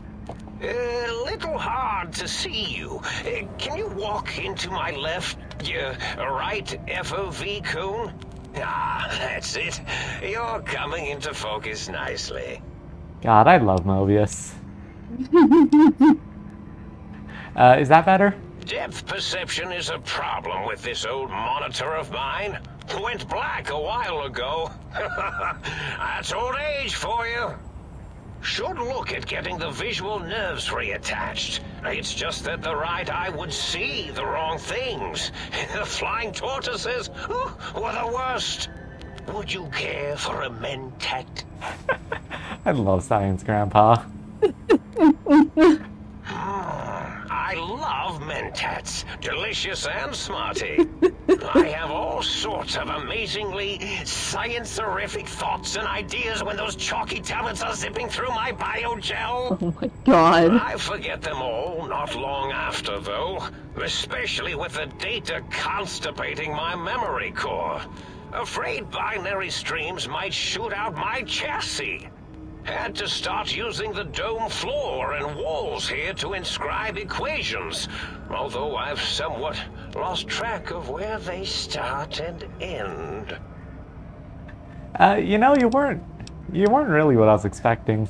A little hard to see you. Can you walk into my left, right FOV cone? Ah, that's it. You're coming into focus nicely. God, I love Mobius. Is that better? Depth perception is a problem with this old monitor of mine. Went black a while ago. That's old age for you. Should look at getting the visual nerves reattached. It's just that the right eye would see the wrong things. The flying tortoises were the worst. Would you care for a mentat? I love Science Grandpa. I love mentats. Delicious and smarty. I have all sorts of amazingly science-erific thoughts and ideas when those chalky tablets are zipping through my biogel. Oh my god. I forget them all not long after, though. Especially with the data constipating my memory core. Afraid binary streams might shoot out my chassis. Had to start using the dome floor and walls here to inscribe equations, although I've somewhat lost track of where they start and end. You know, you weren't really what I was expecting.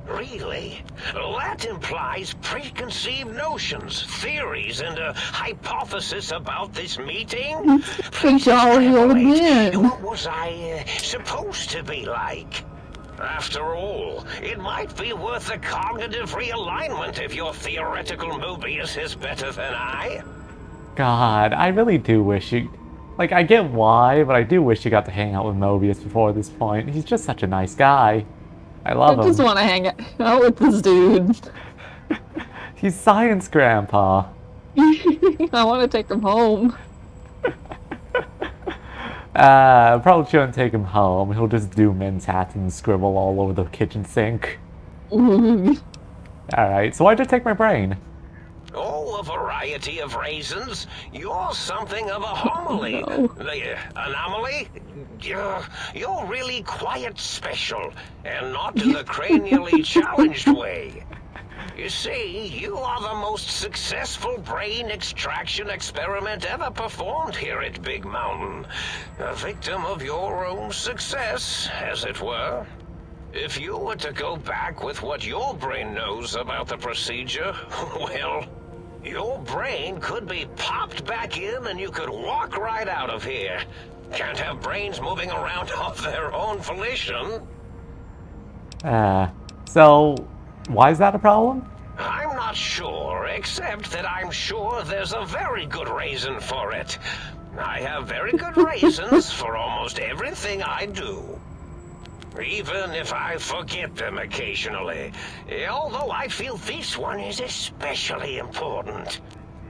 Really? That implies preconceived notions, theories, and a hypothesis about this meeting? Good jolly old man. What was I supposed to be like? After all, it might be worth a cognitive realignment if your theoretical Mobius is better than I. God, I really do wish you... Like, I get why, but I do wish you got to hang out with Mobius before this point. He's just such a nice guy. I love him. I just want to hang out with this dude. He's Science Grandpa. I want to take him home. Probably shouldn't take him home. He'll just do men's hats and scribble all over the kitchen sink. Alright, so why'd you take my brain? Oh, a variety of raisins. You're something of a homily. no. The anomaly? You're really quite special, and not in the cranially challenged way. You see, you are the most successful brain extraction experiment ever performed here at Big Mountain. A victim of your own success, as it were. If you were to go back with what your brain knows about the procedure, well, your brain could be popped back in and you could walk right out of here. Can't have brains moving around of their own volition. So, why is that a problem? I'm not sure, except that I'm sure there's a very good reason for it. I have very good reasons for almost everything I do. Even if I forget them occasionally. Although I feel this one is especially important.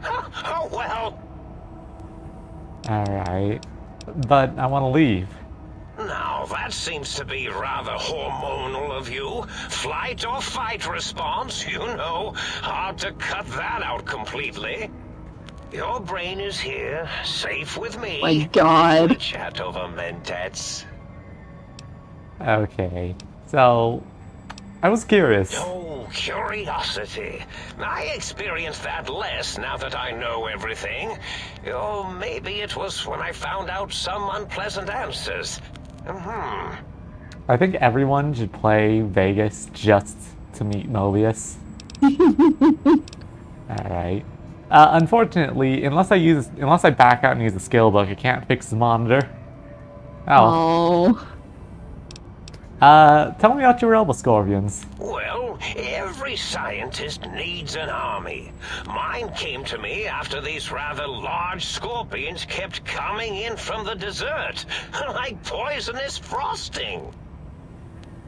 Oh well. Alright. But I want to leave. Now, that seems to be rather hormonal of you. Flight or fight response, you know. Hard to cut that out completely. Your brain is here, safe with me. My God. We chat over mentats. Okay. So, I was curious. Oh, curiosity. I experience that less now that I know everything. Oh, maybe it was when I found out some unpleasant answers. I think everyone should play Vegas just to meet Mobius. Alright. Unfortunately, unless I back out and use the skill book, I can't fix the monitor. Oh. Tell me about your Elbow Scorpions. Well, every scientist needs an army. Mine came to me after these rather large scorpions kept coming in from the desert, like poisonous frosting.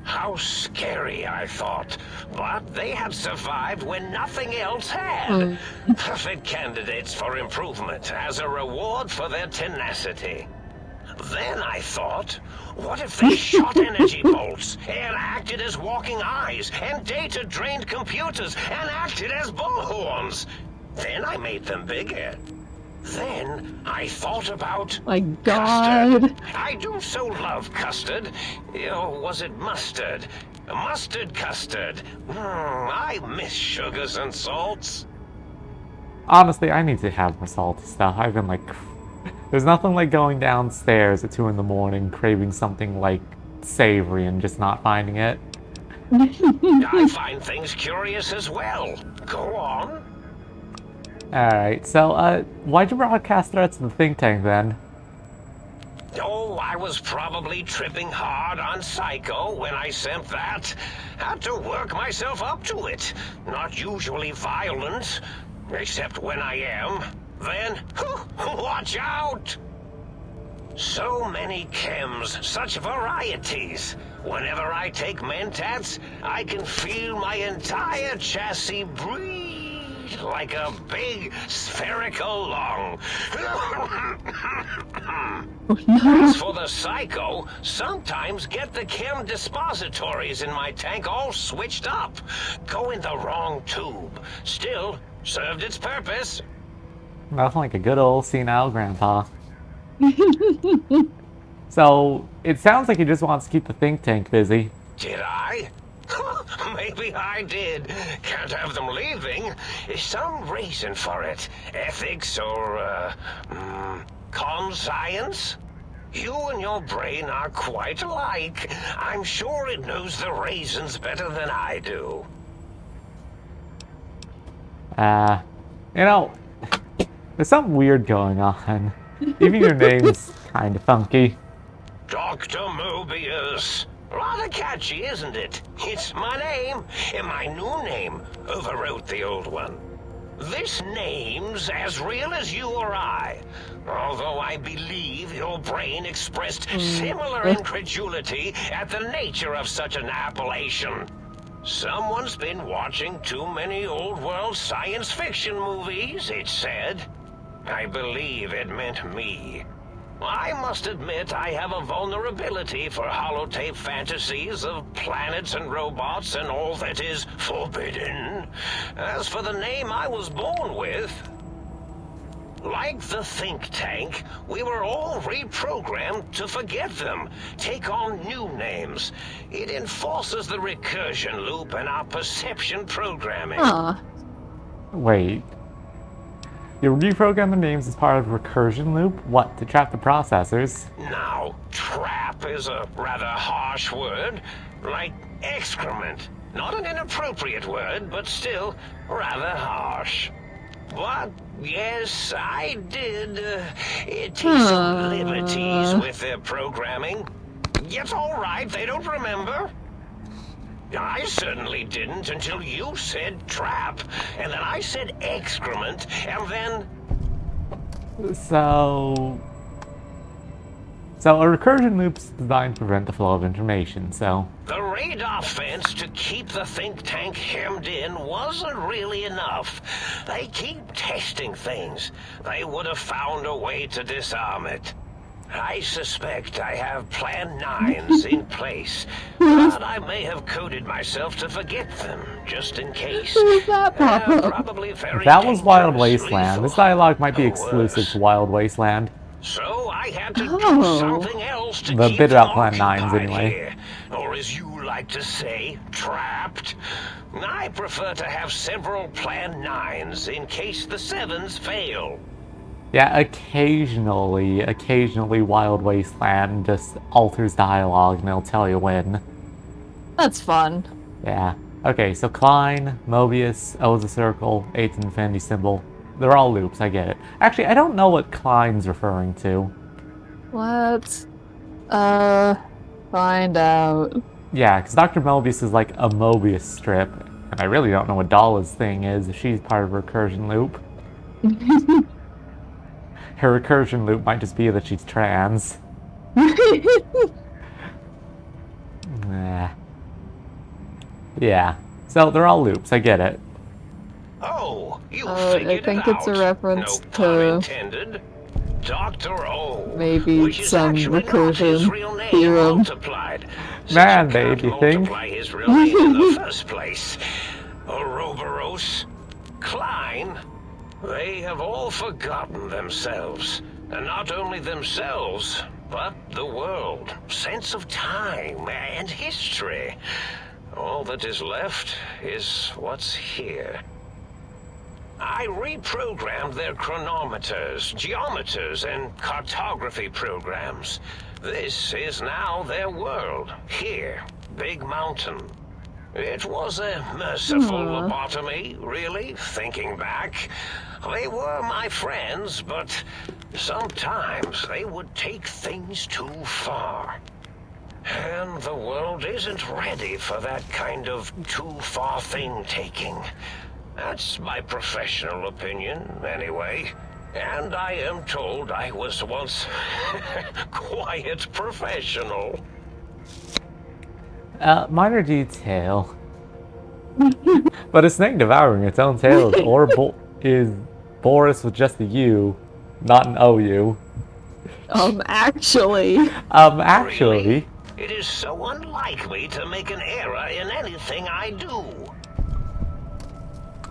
How scary, I thought. But they had survived when nothing else had. Perfect candidates for improvement as a reward for their tenacity. Then I thought, what if they shot energy bolts and acted as walking eyes and data-drained computers and acted as bullhorns? Then I made them bigger. Then I thought about my God. Custard. I do so love custard. Or was it mustard? Mustard custard. I miss sugars and salts. Honestly, I need to have more salty stuff. I've been like... There's nothing like going downstairs at 2 in the morning, craving something like savory and just not finding it. I find things curious as well. Go on. Alright, so, why'd you broadcast threats to the think tank then? Oh, I was probably tripping hard on Psycho when I sent that. Had to work myself up to it. Not usually violent, except when I am. Then, watch out! So many chems, such varieties. Whenever I take mentats, I can feel my entire chassis breathe like a big spherical lung. As for the Psycho, sometimes get the chem dispositories in my tank all switched up. Go in the wrong tube. Still, served its purpose. Nothing like a good old senile grandpa. So, it sounds like he just wants to keep the think tank busy. Did I? Maybe I did. Can't have them leaving. Some reason for it. Ethics or, conscience? You and your brain are quite alike. I'm sure it knows the reasons better than I do. You know, there's something weird going on. Even your name's kind of funky. Dr. Mobius. Rather catchy, isn't it? It's my name, and my new name overwrote the old one. This name's as real as you or I, although I believe your brain expressed similar incredulity at the nature of such an appellation. Someone's been watching too many old-world science fiction movies, it said. I believe it meant me. I must admit I have a vulnerability for holotape fantasies of planets and robots and all that is forbidden. As for the name I was born with, like the think tank, we were all reprogrammed to forget them, take on new names. It enforces the recursion loop in our perception programming. Huh. Wait. You reprogram the names as part of recursion loop? What, to trap the processors? Now, trap is a rather harsh word, like excrement. Not an inappropriate word, but still rather harsh. But, yes, I did take some liberties with their programming. It's all right, they don't remember. I certainly didn't until you said trap, and then I said excrement, and then... So a recursion loop's designed to prevent the flow of information, so... The radar fence to keep the think tank hemmed in wasn't really enough. They keep testing things. They would have found a way to disarm it. I suspect I have Plan 9s in place, but I may have coded myself to forget them, just in case. Who's that pop up? Probably very That was Wild dangerous, Wasteland. This lethal, dialogue might be or exclusive worse. to Wild Wasteland. So I had to do Oh. something else to The keep bit them about Plan 9s occupied anyway. here. Or as you like to say, trapped. I prefer to have several Plan 9s in case the 7s fail. Yeah, occasionally Wild Wasteland just alters dialogue and it'll tell you when. That's fun. Yeah. Okay, so Klein, Mobius, O is a circle, 8's an infinity symbol. They're all loops, I get it. Actually, I don't know what Klein's referring to. Let's find out. Yeah, because Dr. Mobius is like a Mobius strip, and I really don't know what Dalla's thing is if she's part of a recursion loop. Her recursion loop might just be that she's trans. Nah. Yeah. So they're all loops, I get it. Oh, you I figured think it it's a out. reference No to pun intended. Dr. O. maybe which is some actually not his recursion real name theorem. multiplied. Since Man, you can't baby, think. multiply his real name in the first place. Ouroboros, Klein, they have all forgotten themselves. And not only themselves, but the world, sense of time and history. All that is left is what's here. I reprogrammed their chronometers, geometers, and cartography programs. This is now their world, here, Big Mountain. It was a merciful lobotomy, really, thinking back. They were my friends, but sometimes they would take things too far. And the world isn't ready for that kind of too-far thing-taking. That's my professional opinion, anyway. And I am told I was once quite professional. Minor detail. But a snake devouring its own tail is Boris with just a U, not an OU. Actually. Actually. Really? It is so unlike me to make an error in anything I do.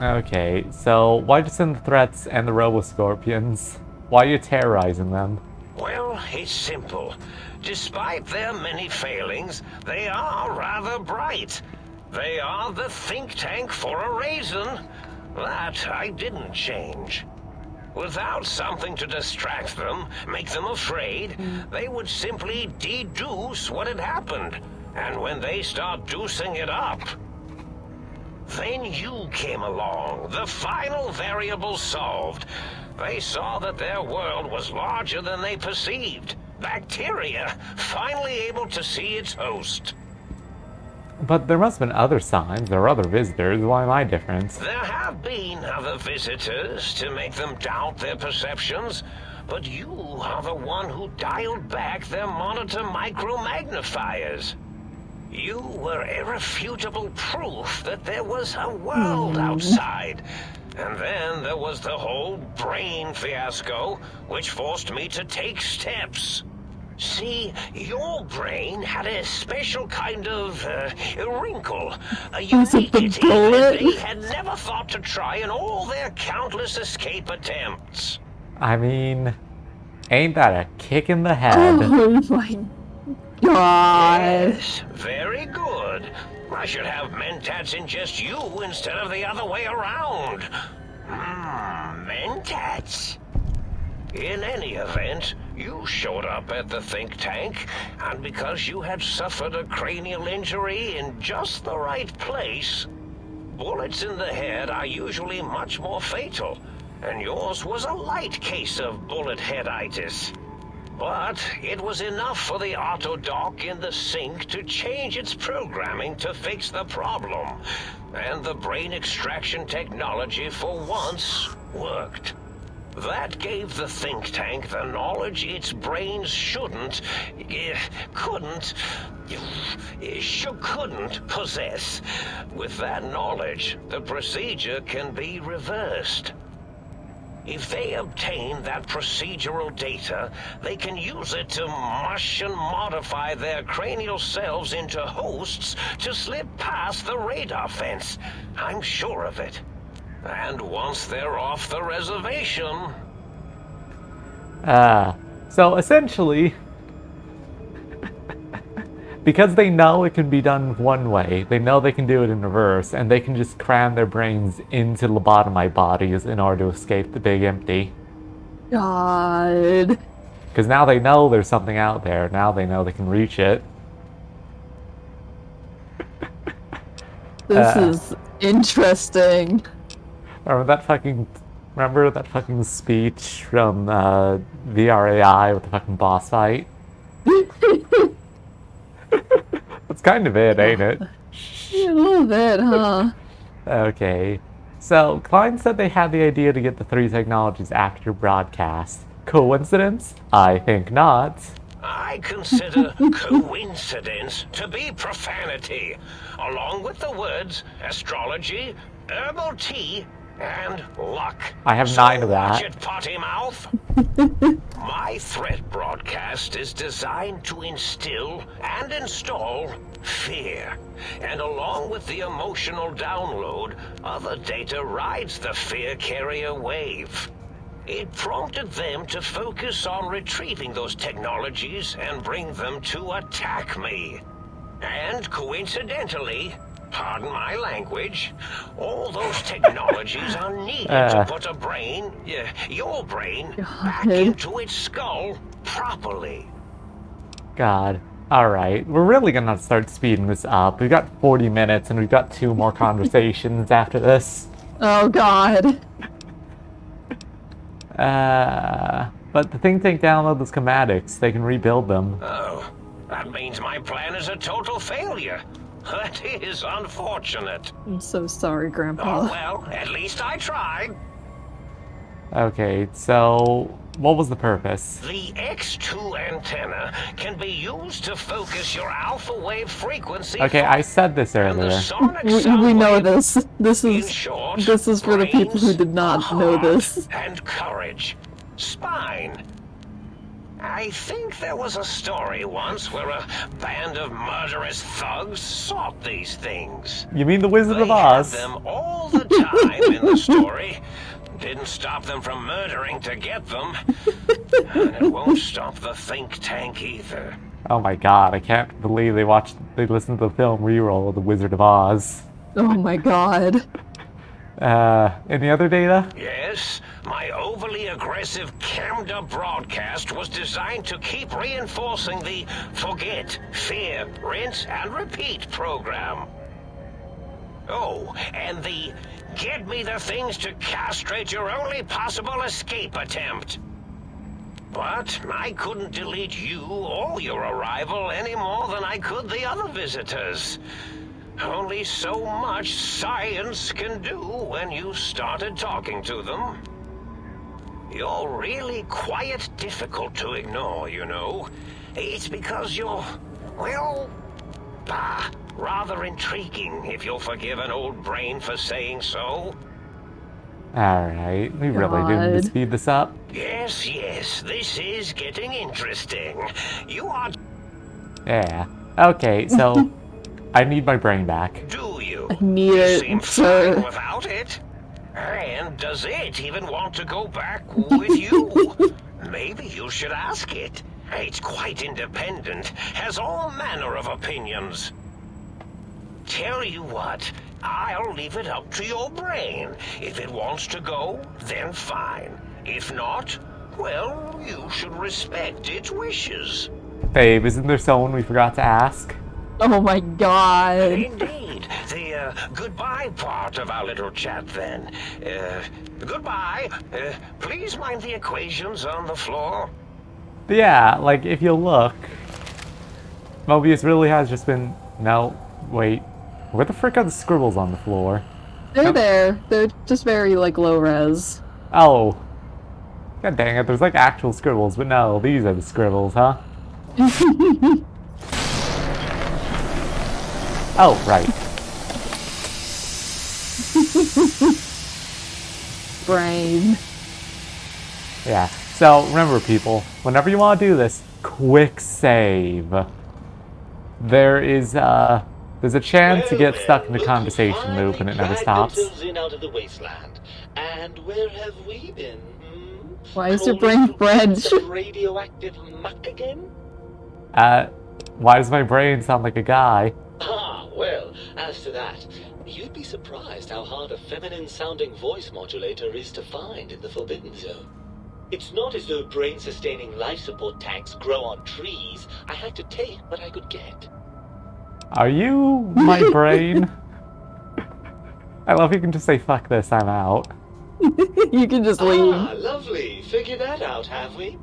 Okay, so why'd you send the threats and the Robo-Scorpions? Why are you terrorizing them? Well, it's simple. Despite their many failings, they are rather bright. They are the think tank for a reason. That I didn't change. Without something to distract them, make them afraid, they would simply deduce what had happened. And when they start deucing it up, then you came along, the final variable solved. They saw that their world was larger than they perceived. Bacteria, finally able to see its host. But there must have been other signs. There were other visitors. Why am I different? There have been other visitors to make them doubt their perceptions, but you are the one who dialed back their monitor micromagnifiers. You were irrefutable proof that there was a world outside, And then there was the whole brain fiasco, which forced me to take steps. See, your brain had a special kind of wrinkle, a unicity that they had never thought to try in all their countless escape attempts. I mean, ain't that a kick in the head? Oh my god. Yes, very good. I should have Mentats ingest you instead of the other way around. Mentats. In any event, you showed up at the think tank, and because you had suffered a cranial injury in just the right place, bullets in the head are usually much more fatal, and yours was a light case of bullet headitis. But it was enough for the autodoc in the sink to change its programming to fix the problem, and the brain extraction technology for once worked. That gave the think tank the knowledge its brains couldn't possess. With that knowledge, the procedure can be reversed. If they obtain that procedural data, they can use it to mush and modify their cranial selves into hosts to slip past the radar fence. I'm sure of it. And once they're off the reservation... So essentially, because they know it can be done one way, they know they can do it in reverse, and they can just cram their brains into lobotomized bodies in order to escape the big empty. God. Because now they know there's something out there, now they know they can reach it. This is interesting. Remember that fucking speech from VRAI with the fucking boss fight? That's kind of it, ain't it? Yeah, a little bit, huh? Okay. So, Klein said they had the idea to get the 3 technologies after broadcast. Coincidence? I think not. I consider coincidence to be profanity, along with the words astrology, herbal tea, and luck. I have 9 of that. Watch it, potty mouth. My threat broadcast is designed to instill and install fear. And along with the emotional download, other data rides the fear carrier wave. It prompted them to focus on retrieving those technologies and bring them to attack me. And coincidentally, pardon my language, all those technologies are needed to put a brain, your brain, back into its skull properly. God. Alright, we're really gonna start speeding this up. We've got 40 minutes and we've got 2 more conversations after this. Oh god. But the think tank download the schematics. They can rebuild them. Oh, that means my plan is a total failure. That is unfortunate. I'm so sorry, Grandpa. Oh, well, at least I tried. Okay, so what was the purpose? The X2 antenna can be used to focus your alpha wave frequency. Okay, I said this earlier. We know this. This is for the people who did not know this. And courage. Spine. I think there was a story once where a band of murderous thugs sought these things. You mean the Wizard of They Oz? had them all the time in the story. Didn't stop them from murdering to get them. And it won't stop the think tank either. Oh my god, I can't believe they listened to the film reroll of the Wizard of Oz. Oh my god. Any other data? Yes, my overly aggressive cammed-up broadcast was designed to keep reinforcing the forget, fear, rinse, and repeat program. Oh, and the get me the things to castrate your only possible escape attempt. But I couldn't delete you or your arrival any more than I could the other visitors. Only so much science can do when you started talking to them. You're really quite difficult to ignore, you know. It's because you're, well, rather intriguing, if you'll forgive an old brain for saying so. Alright, we really do need to God. speed this up. Yes, yes, this is getting interesting. You are... Yeah. Okay, so I need my brain back. Do you? I need You it, seem sir. fine without it. And does it even want to go back with you? Maybe you should ask it. It's quite independent, has all manner of opinions. Tell you what, I'll leave it up to your brain. If it wants to go, then fine. If not, well, you should respect its wishes. Babe, isn't there someone we forgot to ask? Oh my god. Indeed. The goodbye part of our little chat then. Goodbye. Please mind the equations on the floor. Yeah, like, if you look, Mobius really has just been... No, wait. Where the frick are the scribbles on the floor? They're there. They're just very, like, low res. Oh. God dang it, there's like actual scribbles, but no, these are the scribbles, huh? Oh, right. Brain. Yeah. So, remember people, whenever you want to do this, quick save. There's a chance to get stuck in the conversation loop and it never stops. In out of the wasteland. And where have we been? Hmm? Why is your Crawling brain French? through some radioactive muck again? Why does my brain sound like a guy? Ah, well, as to that, you'd be surprised how hard a feminine-sounding voice modulator is to find in the Forbidden Zone. It's not as though brain-sustaining life support tanks grow on trees. I had to take what I could get. Are you my brain? I love you can just say, fuck this, I'm out. You can just leave. Ah, lovely. Figured that out, have we?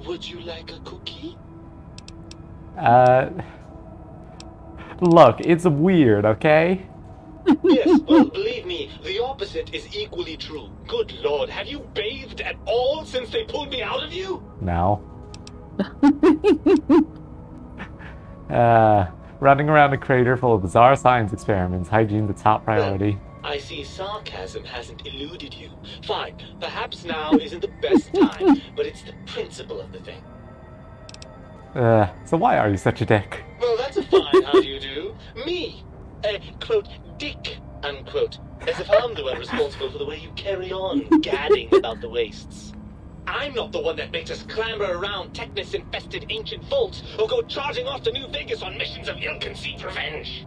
Would you like a cookie? Look, it's weird, okay? Yes, well, believe me, the opposite is equally true. Good lord, have you bathed at all since they pulled me out of you? No. Running around a crater full of bizarre science experiments, hygiene's the top priority. I see sarcasm hasn't eluded you. Fine, perhaps now isn't the best time, but it's the principle of the thing. So why are you such a dick? Well, that's a fine how do you do. Me, quote, dick, unquote, as if I'm the one responsible for the way you carry on gadding about the wastes. I'm not the one that makes us clamber around Technus-infested ancient vaults or go charging off to New Vegas on missions of ill-conceived revenge.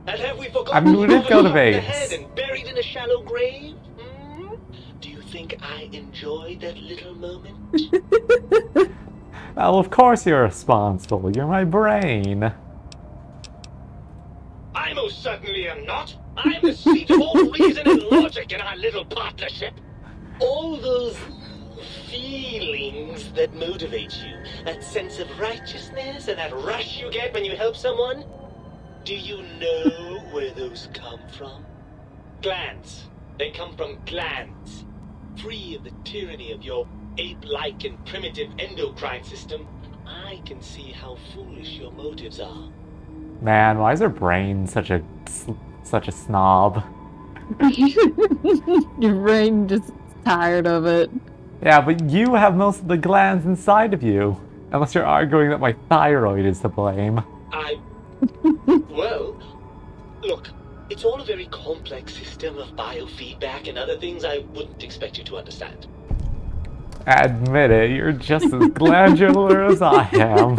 And have we forgotten we did go to the Vegas. head and buried in a shallow grave? Hmm? Do you think I enjoyed that little moment? Well, of course you're responsible. You're my brain. I most certainly am not. I'm the seat of all reason and logic in our little partnership. All those feelings that motivate you, that sense of righteousness and that rush you get when you help someone, do you know where those come from? Glands. They come from glands. Free of the tyranny of your ape-like and primitive endocrine system, I can see how foolish your motives are. Man, why is her brain such a snob? Your brain just tired of it. Yeah, but you have most of the glands inside of you. Unless you're arguing that my thyroid is to blame. Well, look, it's all a very complex system of biofeedback and other things I wouldn't expect you to understand. Admit it, you're just as glandular as I am.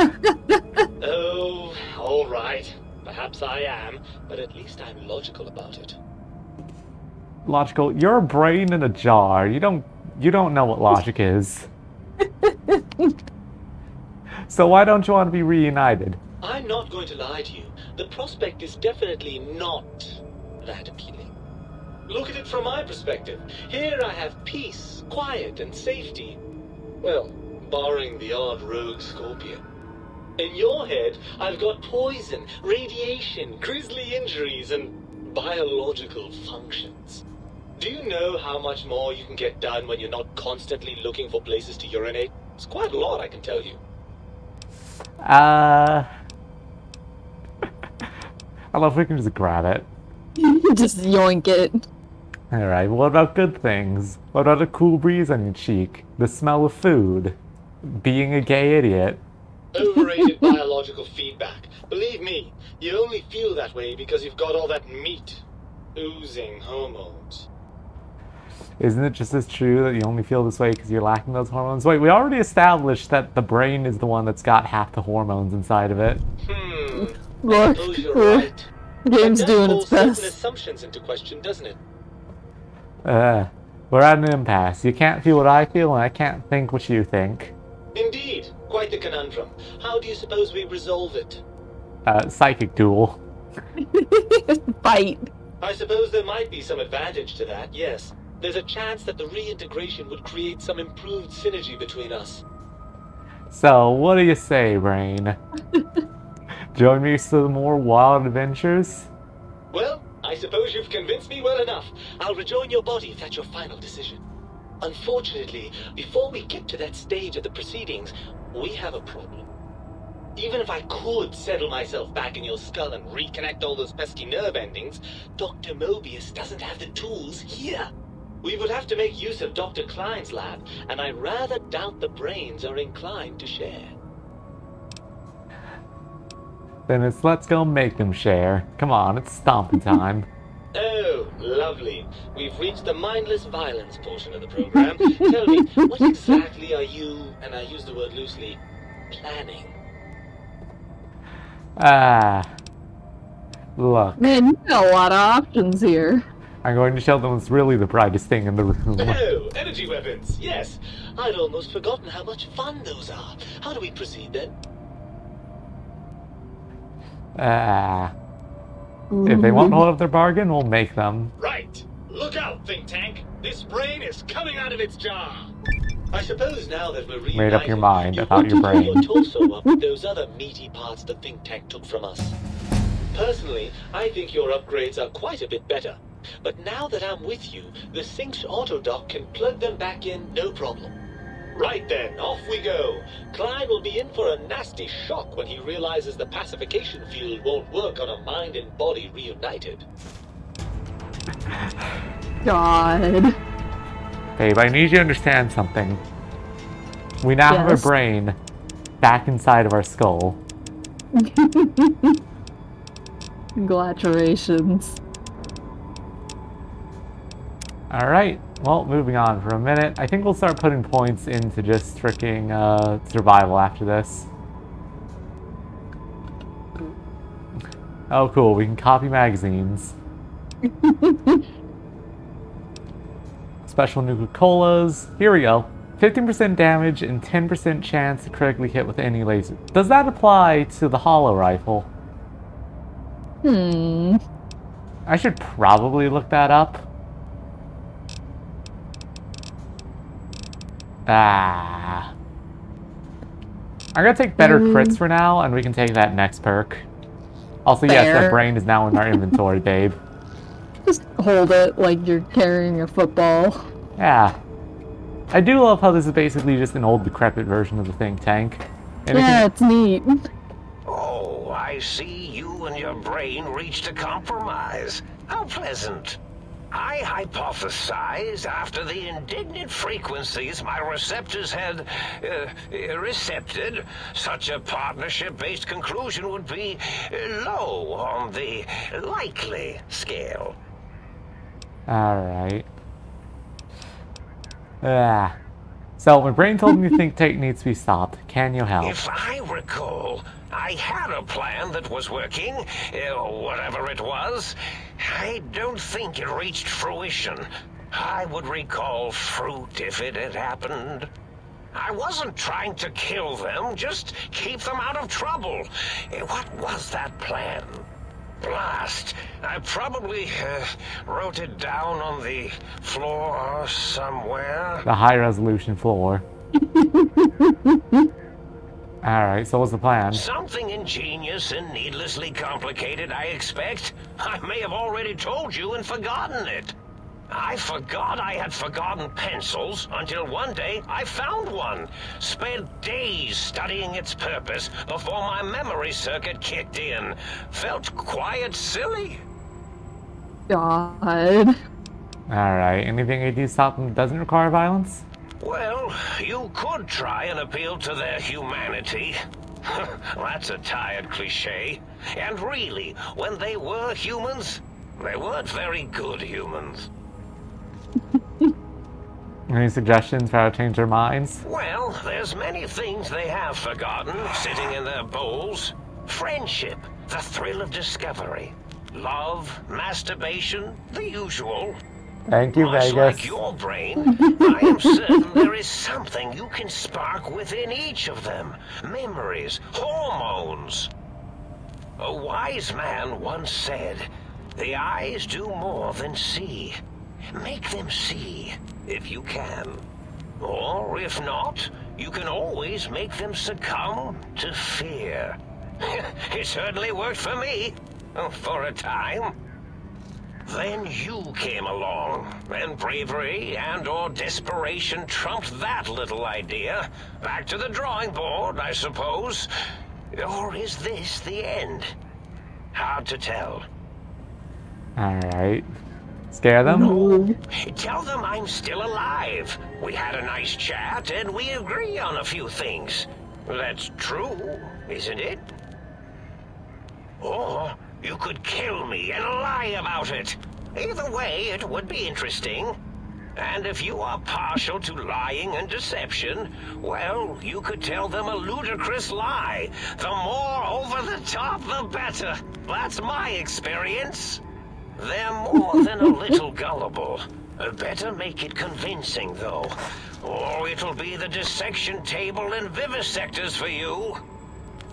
Oh, all right. Perhaps I am, but at least I'm logical about it. Logical, you're a brain in a jar. You don't know what logic is. So why don't you want to be reunited? I'm not going to lie to you. The prospect is definitely not that appealing. Look at it from my perspective. Here I have peace, quiet, and safety. Well, barring the odd rogue scorpion. In your head, I've got poison, radiation, grisly injuries, and biological functions. Do you know how much more you can get done when you're not constantly looking for places to urinate? It's quite a lot, I can tell you. I love we can just grab it. Just yoink it. Alright, what about good things? What about a cool breeze on your cheek? The smell of food? Being a gay idiot? Overrated biological feedback. Believe me, you only feel that way because you've got all that meat. Oozing hormones. Isn't it just as true that you only feel this way because you're lacking those hormones? Wait, we already established that the brain is the one that's got half the hormones inside of it. Look, Suppose you're right. the game's That doing calls its certain best. assumptions into question, doesn't it? We're at an impasse. You can't feel what I feel, and I can't think what you think. Indeed, quite the conundrum. How do you suppose we resolve it? Psychic duel. Fight. I suppose there might be some advantage to that, yes. There's a chance that the reintegration would create some improved synergy between us. So, what do you say, Brain? Join me for some more wild adventures? Well, I suppose you've convinced me well enough. I'll rejoin your body if that's your final decision. Unfortunately, before we get to that stage of the proceedings, we have a problem. Even if I could settle myself back in your skull and reconnect all those pesky nerve endings, Dr. Mobius doesn't have the tools here. We would have to make use of Dr. Klein's lab, and I rather doubt the brains are inclined to share. Then let's go make them share. Come on, it's stomping time. Oh, lovely. We've reached the mindless violence portion of the program. Tell me, what exactly are you, and I use the word loosely, planning? Look. Man, you got a lot of options here. I'm going to show them what's really the brightest thing in the room. Oh, energy weapons, yes. I'd almost forgotten how much fun those are. How do we proceed then? If they won't hold up their bargain, we'll make them. Right. Look out, Think Tank. This brain is coming out of its jar. I suppose now that we're reunited, Made up your mind you about want your to fill brain. your torso up with those other meaty parts the Think Tank took from us. Personally, I think your upgrades are quite a bit better. But now that I'm with you, the Sync's autodock can plug them back in no problem. Right then, off we go. Klein will be in for a nasty shock when he realizes the pacification field won't work on a mind and body reunited. God. Babe, I need you to understand something. We now have a Yes. brain back inside of our skull. Congratulations. Alright, well, moving on for a minute. I think we'll start putting points into just freaking survival after this. Oh, cool, we can copy magazines. Special Nuka-Colas. Here we go. 15% damage and 10% chance to critically hit with any laser. Does that apply to the hollow rifle? I should probably look that up. I'm gonna take better crits for now, and we can take that next perk. Also, yes, Fair. that brain is now in our inventory, babe. Just hold it like you're carrying a football. Yeah. I do love how this is basically just an old decrepit version of the Think Tank. And Yeah, it's neat. Oh, I see you and your brain reached a compromise. How pleasant. I hypothesized after the indignant frequencies my receptors had recepted, such a partnership-based conclusion would be low on the likely scale. Alright. So, my brain told me Think Tank needs to be stopped. Can you help? If I recall, I had a plan that was working, whatever it was. I don't think it reached fruition. I would recall fruit if it had happened. I wasn't trying to kill them, just keep them out of trouble. What was that plan? Blast. I probably wrote it down on the floor somewhere. The high-resolution floor. Alright, so what's the plan? Something ingenious and needlessly complicated, I expect. I may have already told you and forgotten it. I forgot I had forgotten pencils until one day I found one. Spent days studying its purpose before my memory circuit kicked in. Felt quite silly. God. Alright, anything I do something that doesn't require violence? Well, you could try and appeal to their humanity. That's a tired cliche. And really, when they were humans, they weren't very good humans. Any suggestions for how to change their minds? Well, there's many things they have forgotten sitting in their bowls. Friendship, the thrill of discovery, love, masturbation, the usual. Thank you, Much Vegas. like your brain, I am certain there is something you can spark within each of them. Memories, hormones. A wise man once said, "The eyes do more than see. Make them see, if you can. Or, if not, you can always make them succumb to fear." It certainly worked for me, for a time. Then you came along, and bravery and/or desperation trumped that little idea. Back to the drawing board, I suppose. Or is this the end? Hard to tell. Alright. Scare them? No. Tell them I'm still alive. We had a nice chat, and we agree on a few things. That's true, isn't it? Or you could kill me and lie about it. Either way, it would be interesting. And if you are partial to lying and deception, well, you could tell them a ludicrous lie. The more over the top, the better. That's my experience. They're more than a little gullible. Better make it convincing, though. Or it'll be the dissection table and vivisectors for you.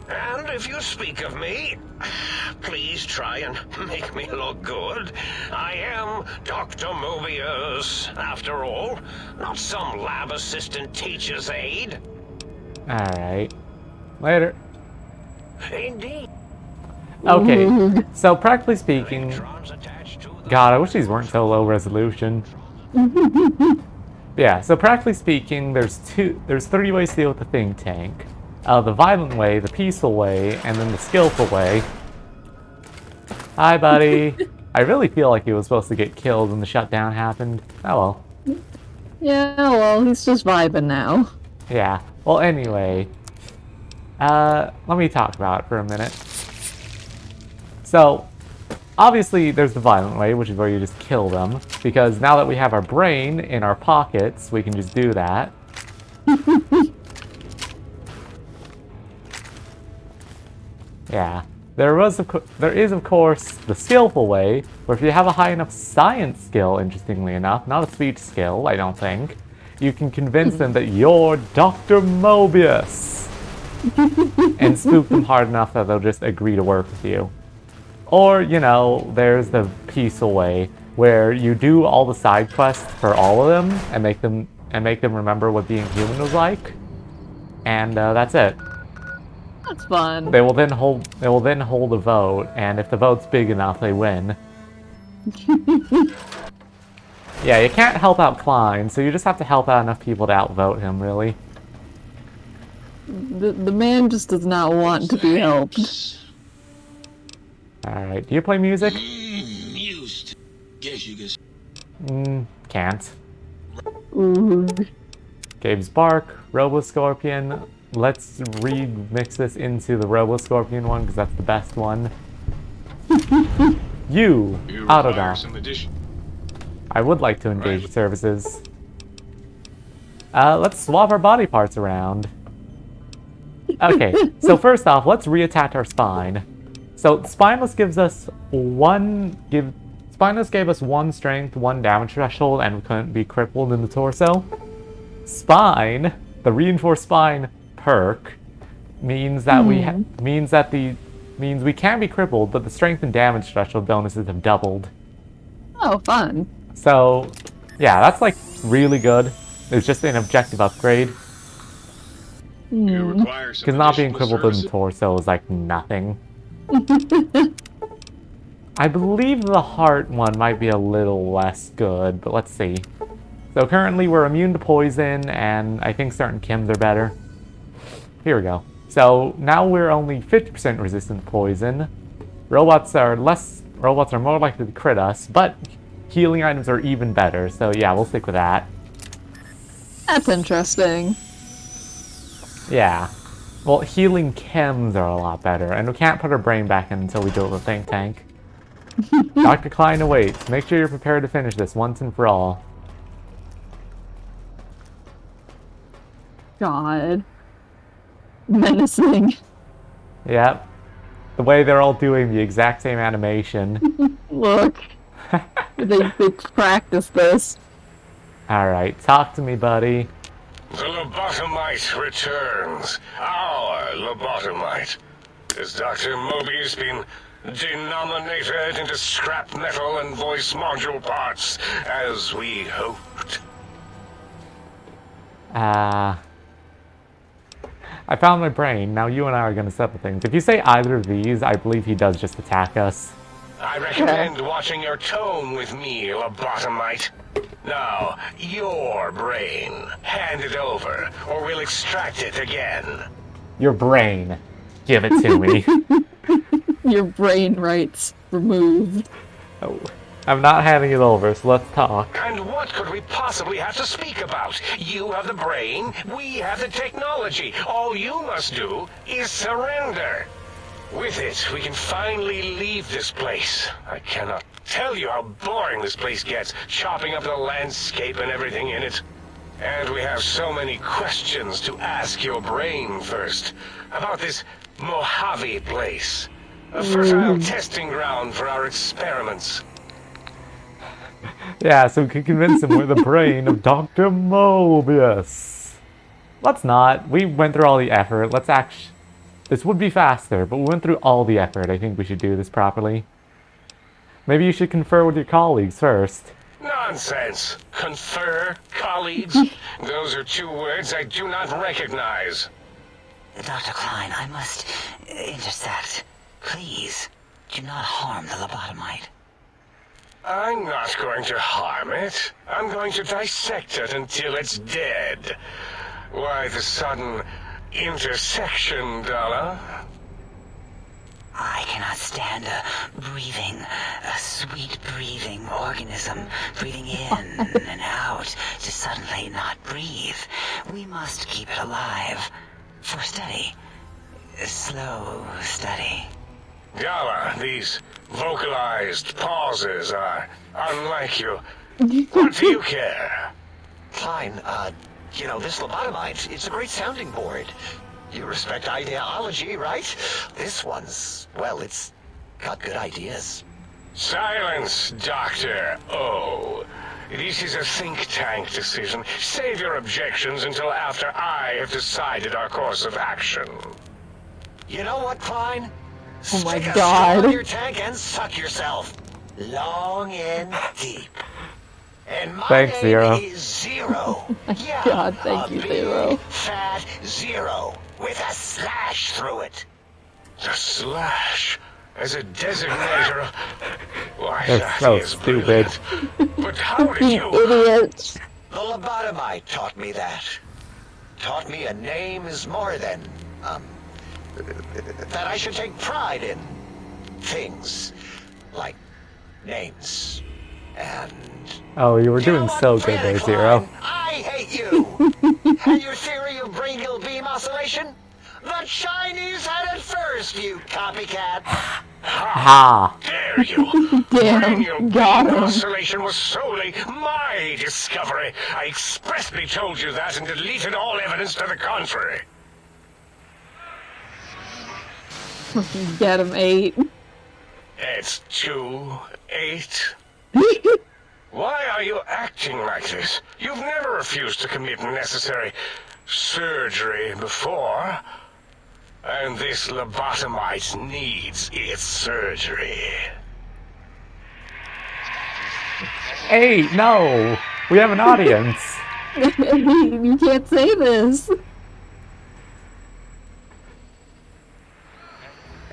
And if you speak of me, please try and make me look good. I am Dr. Mobius, after all. Not some lab assistant teacher's aide. Alright. Later. Indeed. Okay, so practically speaking... God, I wish these weren't so low resolution. Yeah, so practically speaking, there's 3 ways to deal with the think tank. The violent way, the peaceful way, and then the skillful way. Hi, buddy. I really feel like he was supposed to get killed when the shutdown happened. Oh well. Yeah, well, he's just vibing now. Yeah. Well, anyway. Let me talk about it for a minute. So, obviously, there's the violent way, which is where you just kill them. Because now that we have our brain in our pockets, we can just do that. Yeah. There is, of course, the skillful way, where if you have a high enough science skill, interestingly enough, not a speech skill, I don't think, you can convince them that you're Dr. Mobius! And spook them hard enough that they'll just agree to work with you. Or, you know, there's the peaceful way, where you do all the side quests for all of them, and make them remember what being human was like. And that's it. That's fun. They will then hold a vote, and if the vote's big enough, they win. Yeah, you can't help out Klein, so you just have to help out enough people to outvote him, really. The man just does not want to be helped. Alright, do you play music? Used. Guess you guess. Can't. Ooh. Gabe's Bark, Robo-Scorpion. Let's remix this into the Robo-Scorpion one, because that's the best one. You, Autodot. I would like to engage services. Let's swap our body parts around. Okay, so first off, let's reattach our spine. So Spineless gives us Spineless gave us 1 strength, 1 damage threshold, and we couldn't be crippled in the torso. Spine, the reinforced spine perk, means that we can be crippled, but the strength and damage threshold bonuses have doubled. Oh, fun. So, yeah, that's like really good. It's just an objective upgrade. Because not being crippled in the torso is like nothing. I believe the heart one might be a little less good, but let's see. So currently we're immune to poison, and I think certain chems are better. Here we go. So now we're only 50% resistant to poison. Robots are more likely to crit us, but healing items are even better, so yeah, we'll stick with that. That's interesting. Yeah. Well, healing chems are a lot better, and we can't put our brain back in until we do it with Think Tank. Dr. Klein awaits. Make sure you're prepared to finish this once and for all. God. Menacing. Yep. The way they're all doing the exact same animation. Look. they practice this. Alright, talk to me, buddy. The lobotomite returns. Our lobotomite. Has Dr. Mobius been denominated into scrap metal and voice module parts, as we hoped? I found my brain. Now you and I are going to settle things. If you say either of these, I believe he does just attack us. I recommend watching your tone with me, lobotomite. Now, your brain. Hand it over, or we'll extract it again. Your brain. Give it to me. Your brain rights removed. Oh, I'm not handing it over, so let's talk. And what could we possibly have to speak about? You have the brain, we have the technology. All you must do is surrender. With it, we can finally leave this place. I cannot tell you how boring this place gets, chopping up the landscape and everything in it. And we have so many questions to ask your brain first. About this Mojave place. A fertile testing ground for our experiments. Yeah, so we can convince him we're the brain of Dr. Mobius. Let's not. We went through all the effort. Let's actually... This would be faster, but we went through all the effort. I think we should do this properly. Maybe you should confer with your colleagues first. Nonsense. Confer, colleagues? Those are two words I do not recognize. Dr. Klein, I must intercept. Please, do not harm the lobotomite. I'm not going to harm it. I'm going to dissect it until it's dead. Why the sudden intersection, Dala? I cannot stand a sweet breathing organism breathing in and out to suddenly not breathe. We must keep it alive for study. Slow study. Dala, these vocalized pauses are unlike you. What do you care? Klein, you know, this lobotomite, it's a great sounding board. You respect ideology, right? This one's, well, it's got good ideas. Silence, Dr. O. This is a think tank decision. Save your objections until after I have decided our course of action. You know what, Klein? Oh my Stick a God. straw in your tank and suck yourself. Long and deep. And my Thanks, name Zero. is Zero. Yeah, God, thank a you, big, Zero. fat zero with a slash through it. The slash as a designator. Why, That's that so is stupid. brilliant. But how did you... Idiot. The lobotomite taught me that. Taught me a name is more than, that I should take pride in things like names and... Oh, you were You know doing what, so good there, Zero. Klein? I hate you! And your theory of brachial beam oscillation? The Chinese had it first, you copycat! Ha! Dare you? Damn, Brachial got beam him. oscillation was solely my discovery. I expressly told you that and deleted all evidence to the contrary. Get him 8. It's 2-8. Why are you acting like this? You've never refused to commit necessary surgery before. And this lobotomite needs its surgery. 8, no! We have an audience. You can't say this.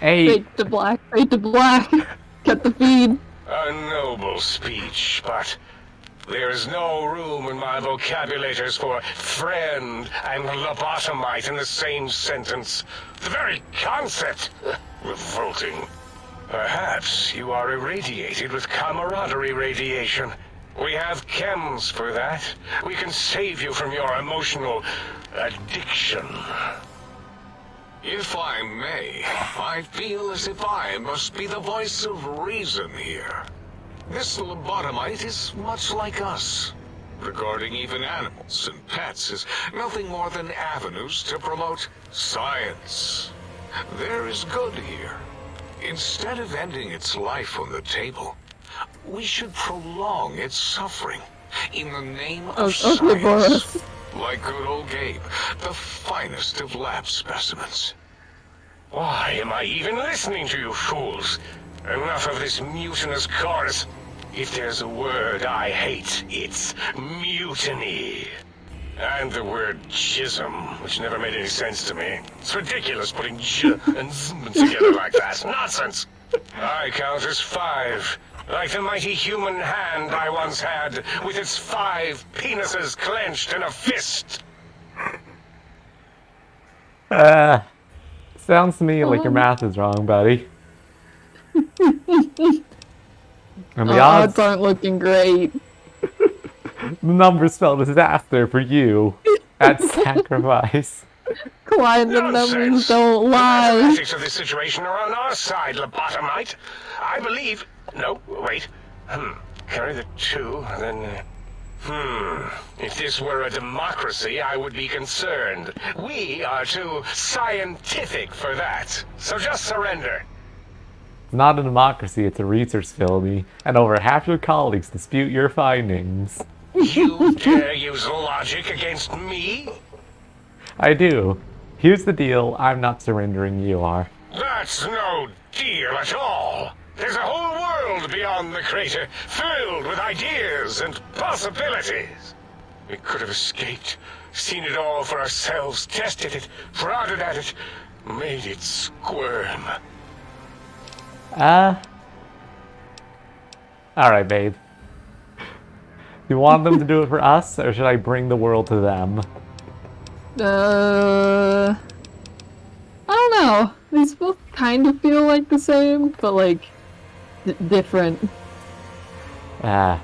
8. Fade to black, fade to black. Cut the feed. A noble speech, but there is no room in my vocabulators for friend and lobotomite in the same sentence. The very concept, revolting. Perhaps you are irradiated with camaraderie radiation. We have chems for that. We can save you from your emotional addiction. If I may, I feel as if I must be the voice of reason here. This lobotomite is much like us. Regarding even animals and pets as nothing more than avenues to promote science. There is good here. Instead of ending its life on the table, we should prolong its suffering in the name of science. Boris. Like good old Gabe, the finest of lab specimens. Why am I even listening to you fools? Enough of this mutinous chorus. If there's a word I hate, it's mutiny. And the word jism, which never made any sense to me. It's ridiculous putting j and zm together like that. Nonsense! I count as 5. Like the mighty human hand I once had, with its 5 penises clenched in a fist. Sounds to me like your math is wrong, buddy. And the odds aren't looking great. The numbers spell disaster for you at sacrifice. Clyde, the numbers don't The lie. mathematics of this situation are on our side, lobotomite. I believe... No, wait. Carry the 2, then... If this were a democracy, I would be concerned. We are too scientific for that. So just surrender. It's not a democracy, it's a research facility, and over half your colleagues dispute your findings. You dare use logic against me? I do. Here's the deal, I'm not surrendering, you are. That's no deal at all. There's a whole world beyond the crater, filled with ideas and possibilities. We could have escaped, seen it all for ourselves, tested it, prodded at it, made it squirm. Alright, babe. You want them to do it for us, or should I bring the world to them? I don't know. These both kind of feel like the same, but like different. I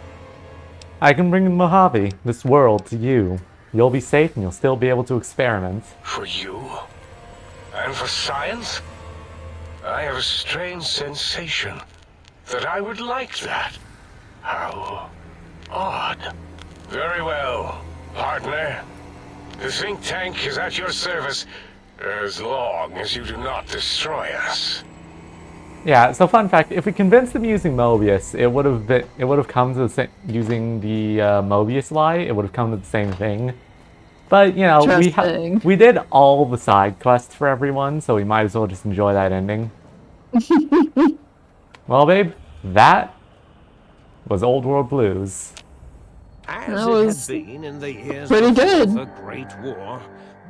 can bring the Mojave, this world, to you. You'll be safe and you'll still be able to experiment. For you? And for science? I have a strange sensation that I would like that. How odd. Very well, partner. The think tank is at your service as long as you do not destroy us. Yeah, so fun fact, if we convinced them using Mobius, it would have come to the same, using the Mobius lie, it would have come to the same thing. But, you know, we did all the side quests for everyone, so we might as well just enjoy that ending. Well, babe, that was Old World Blues. As it had been in the years pretty before good. the Great War,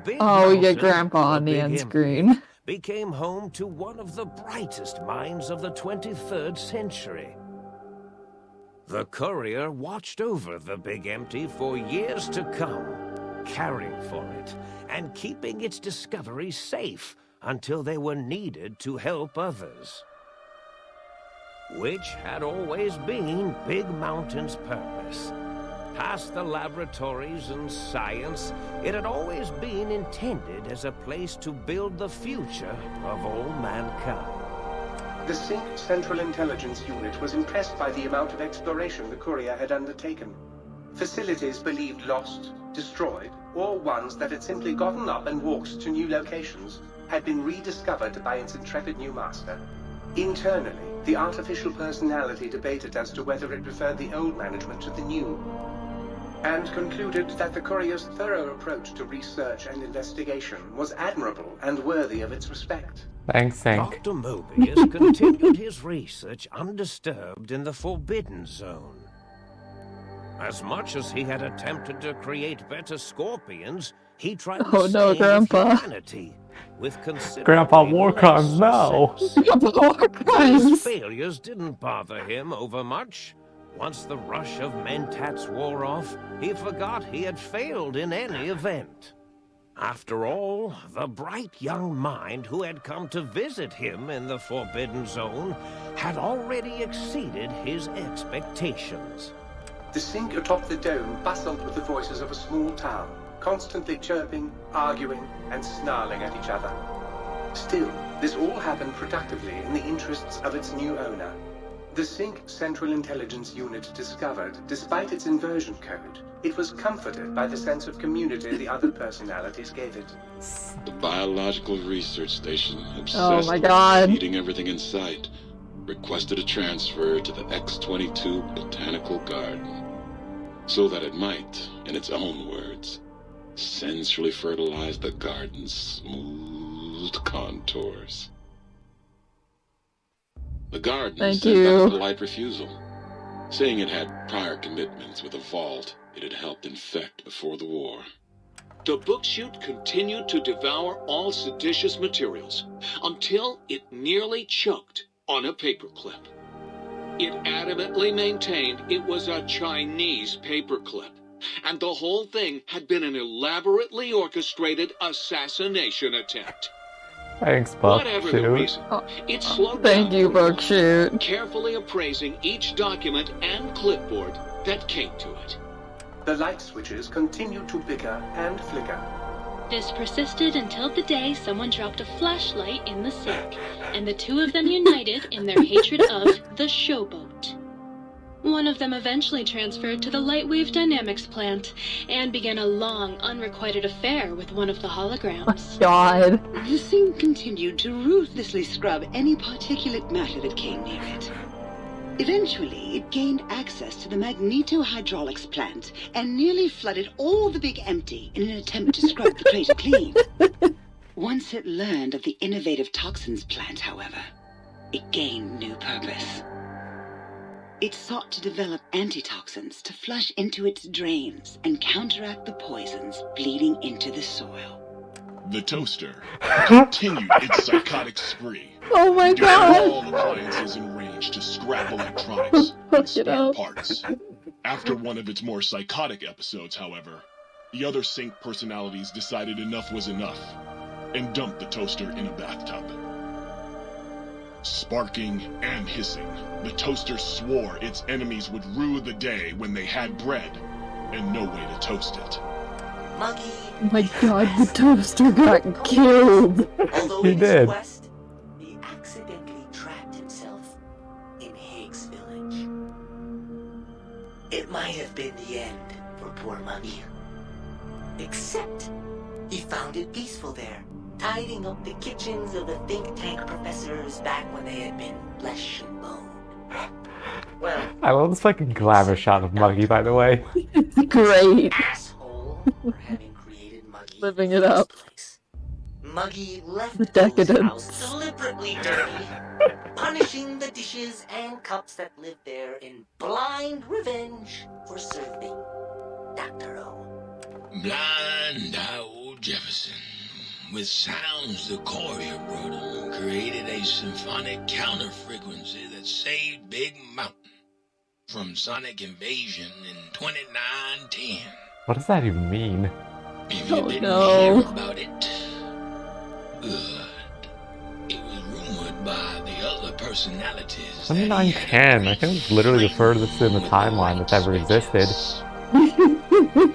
Big Oh, we get Mountain, Grandpa on the Big end Empty, screen. became home to one of the brightest minds of the 23rd century. The Courier watched over the Big Empty for years to come, caring for it and keeping its discoveries safe until they were needed to help others. Which had always been Big Mountain's purpose. Past the laboratories and science, it had always been intended as a place to build the future of all mankind. The Sync Central Intelligence Unit was impressed by the amount of exploration the Courier had undertaken. Facilities believed lost, destroyed, or ones that had simply gotten up and walked to new locations had been rediscovered by its intrepid new master. Internally, the artificial personality debated as to whether it preferred the old management to the new, and concluded that the Courier's thorough approach to research and investigation was admirable and worthy of its respect. Thanks, Sync. Dr. Mobius continued his research undisturbed in the Forbidden Zone. As much as he had attempted to create better scorpions, he tried Oh no, Grandpa. humanity with Grandpa War Crimes, no. His failures didn't bother him over much. Once the rush of mentats wore off, he forgot he had failed in any event. After all, the bright young mind who had come to visit him in the Forbidden Zone had already exceeded his expectations. The sink atop the dome bustled with the voices of a small town, constantly chirping, arguing, and snarling at each other. Still, this all happened productively in the interests of its new owner. The Sync Central Intelligence Unit discovered, despite its inversion code, it was comforted by the sense of community the other personalities gave it. The biological research station, obsessed Oh my with God. eating everything in sight, requested a transfer to the X-22 Botanical Garden, so that it might, in its own words, sensually fertilize the garden's smooth contours. The garden Thank sent you. back a polite refusal, saying it had prior commitments with a vault it had helped infect before the war. The book chute continued to devour all seditious materials until it nearly choked on a paperclip. It adamantly maintained it was a Chinese paperclip, and the whole thing had been an elaborately orchestrated assassination attempt. Thanks, Whatever the Buckshoot. reason, it slowed Thank down you, for a moment, Buckshoot. carefully appraising each document and clipboard that came to it. The light switches continued to bicker and flicker. This persisted until the day someone dropped a flashlight in the sink, and the two of them united in their hatred of the Showboat. One of them eventually transferred to the Lightwave Dynamics plant and began a long, unrequited affair with one of the holograms. God. The Sync continued to ruthlessly scrub any particulate matter that came near it. Eventually, it gained access to the magnetohydraulics plant and nearly flooded all the Big Empty in an attempt to scrub the crater clean. Once it learned of the innovative toxins plant, however, it gained new purpose. It sought to develop antitoxins to flush into its drains and counteract the poisons bleeding into the soil. The toaster continued its psychotic spree. Oh my Destroying God. all appliances in range to scrap electronics and spare parts. After one of its more psychotic episodes, however, the other Sync personalities decided enough was enough and dumped the toaster in a bathtub. Sparking and hissing, the toaster swore its enemies would rue the day when they had bread and no way to toast it. Muggy, Oh my God, the toaster got killed. although He in did. his quest, he accidentally trapped himself in Higgs Village. It might have been the end for poor Muggy. Except, he found it peaceful there, tidying up the kitchens of the think tank professors back when they had been flesh and bone. Well, I love this fucking glamour shot of Muggy, by the way. It's great. asshole for having created Muggy. Living it up. Muggy left The Bill's decadence. house deliberately dirty, punishing the dishes and cups that lived there in blind revenge for serving Dr. O. Blind old Jefferson, with sounds the courier brought him, created a symphonic counter-frequency that saved Big Mountain from sonic invasion in 2910. What does that even mean? If you Oh, didn't no. hear about it, good. It was rumored by the other personalities that he had 2910. I think it's literally the furthest in the timeline that's ever existed.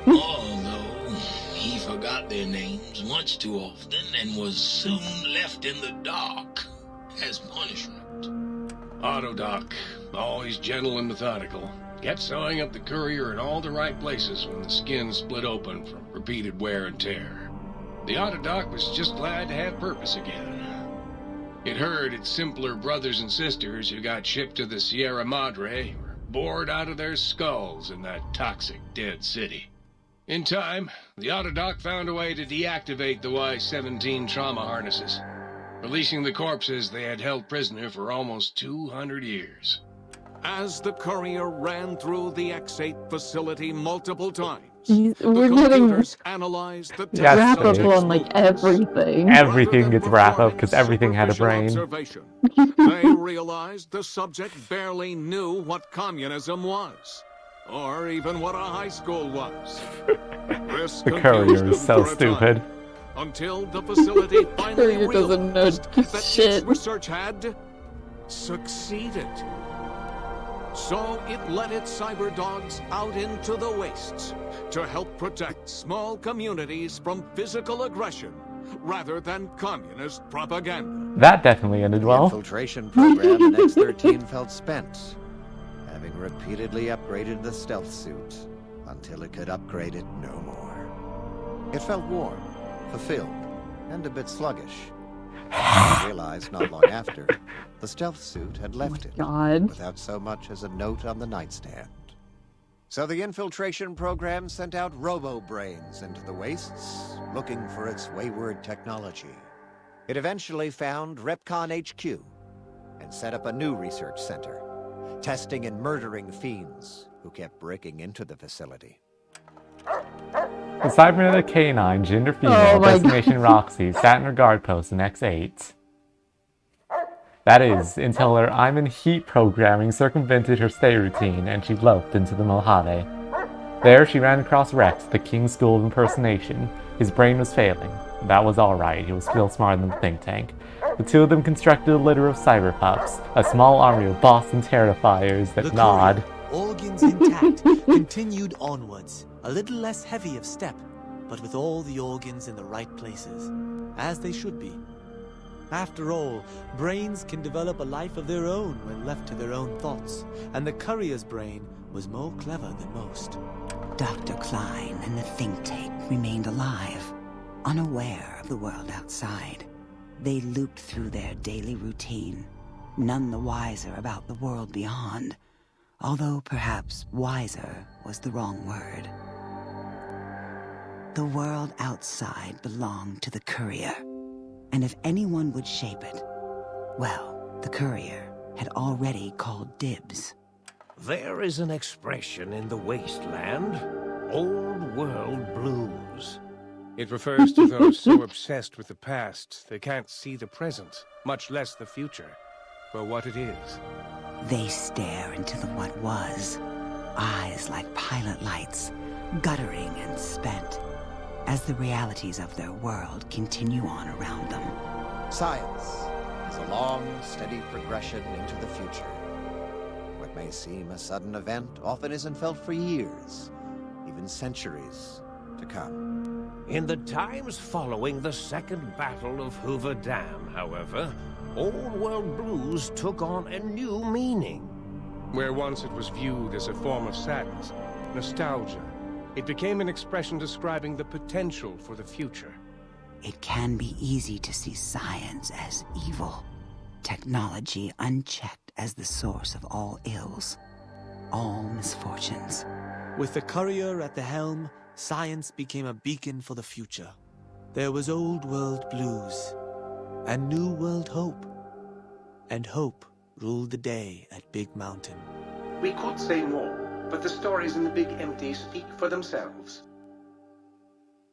Although he forgot their names much too often and was soon left in the dark as punishment. Autodoc, always gentle and methodical, kept sewing up the courier in all the right places when the skin split open from repeated wear and tear. The Autodoc was just glad to have purpose again. It heard its simpler brothers and sisters who got shipped to the Sierra Madre were bored out of their skulls in that toxic dead city. In time, the Autodoc found a way to deactivate the Y-17 trauma harnesses, releasing the corpses they had held prisoner for almost 200 years. As the courier ran through the X8 facility multiple times, We're getting computers analyzed the Yes, wrap up please. on like everything. Everything gets wrapped up because everything had a brain. observation. They realized the subject barely knew what communism was, or even what a high school was. This The confused courier them is so for a time. stupid. until the facility finally Courier doesn't know realized that shit. its research had succeeded. So it let its cyber dogs out into the wastes to help protect small communities from physical aggression rather than communist propaganda. That definitely ended The well. infiltration program in X-13 felt spent, having repeatedly upgraded the stealth suit until it could upgrade it no more. It felt warm, fulfilled, and a bit sluggish. I realized not long after, the stealth suit had left it without so much as a note on the nightstand. So the infiltration program sent out robo-brains into the wastes, looking for its wayward technology. It eventually found Repcon HQ and set up a new research center, testing and murdering fiends who kept breaking into the facility. The cybernetic canine, gender female, destination Roxy, sat in her guard post in X8. That is, until her I'm in heat programming circumvented her stay routine and she loped into the Mojave. There she ran across Rex, the King's School of Impersonation. His brain was failing. That was alright, he was still smarter than the think tank. The two of them constructed a litter of cyber pups, a small army of Boston Terrifiers that nod. Organs intact, continued onwards, a little less heavy of step, but with all the organs in the right places, as they should be. After all, brains can develop a life of their own when left to their own thoughts, and the courier's brain was more clever than most. Dr. Klein and the think tank remained alive, unaware of the world outside. They looped through their daily routine, none the wiser about the world beyond, although perhaps wiser was the wrong word. The world outside belonged to the courier, and if anyone would shape it, well, the courier had already called dibs. There is an expression in the wasteland, old world blues. It refers to those so obsessed with the past they can't see the present, much less the future, for what it is. They stare into the what was, eyes like pilot lights, guttering and spent, as the realities of their world continue on around them. Science is a long, steady progression into the future. What may seem a sudden event often isn't felt for years, even centuries to come. In the times following the Second Battle of Hoover Dam, however, Old World Blues took on a new meaning. Where once it was viewed as a form of sadness, nostalgia, it became an expression describing the potential for the future. It can be easy to see science as evil, technology unchecked as the source of all ills, all misfortunes. With the courier at the helm, science became a beacon for the future. There was old world blues, and new world hope. And hope ruled the day at Big Mountain. We could say more, but the stories in the Big Empty speak for themselves.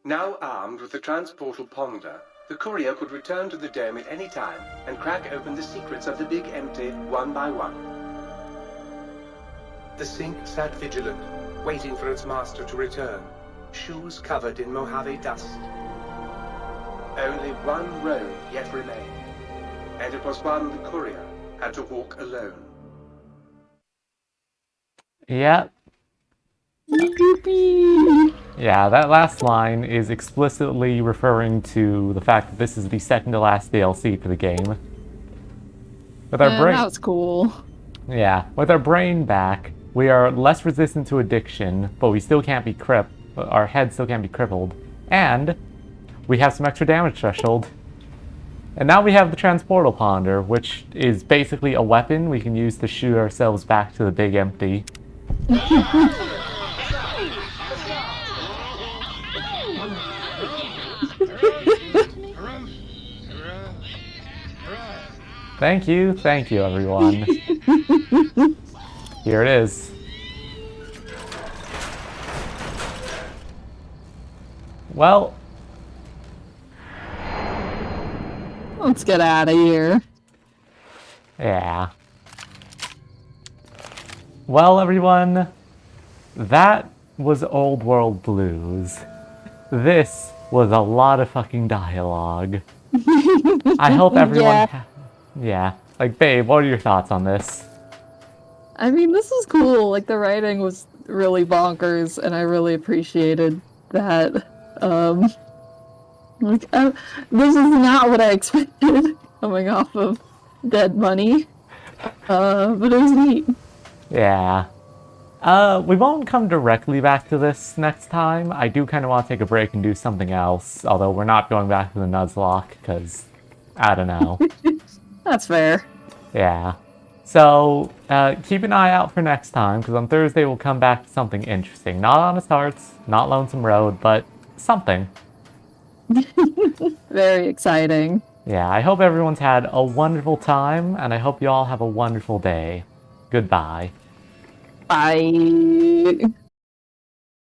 Now armed with the transportal Ponder, the courier could return to the dome at any time and crack open the secrets of the Big Empty one by one. The Sync sat vigilant, waiting for its master to return, shoes covered in Mojave dust. Only one road yet remained, and it was one the courier had to walk alone. Yep. Yeah, that last line is explicitly referring to the fact that this is the second to last DLC for the game. With our brain, that was cool. Yeah, with our brain back, we are less resistant to addiction, but we still can't be our head still can't be crippled, and we have some extra damage threshold. And now we have the Transportal Ponder, which is basically a weapon we can use to shoot ourselves back to the Big Empty. Thank you, everyone. Here it is. Well, let's get out of here. Yeah. Well, everyone, that was Old World Blues. This was a lot of fucking dialogue. I hope everyone... Yeah. Like, babe, what are your thoughts on this? I mean, this was cool. Like, the writing was really bonkers, and I really appreciated that. This is not what I expected coming off of Dead Money, but it was neat. Yeah. We won't come directly back to this next time. I do kind of want to take a break and do something else, although we're not going back to the Nuzlocke, because, I don't know. That's fair. Yeah. So, keep an eye out for next time, because on Thursday we'll come back to something interesting. Not Honest Hearts, not Lonesome Road, but something. Very exciting. Yeah, I hope everyone's had a wonderful time, and I hope you all have a wonderful day. Goodbye. Bye.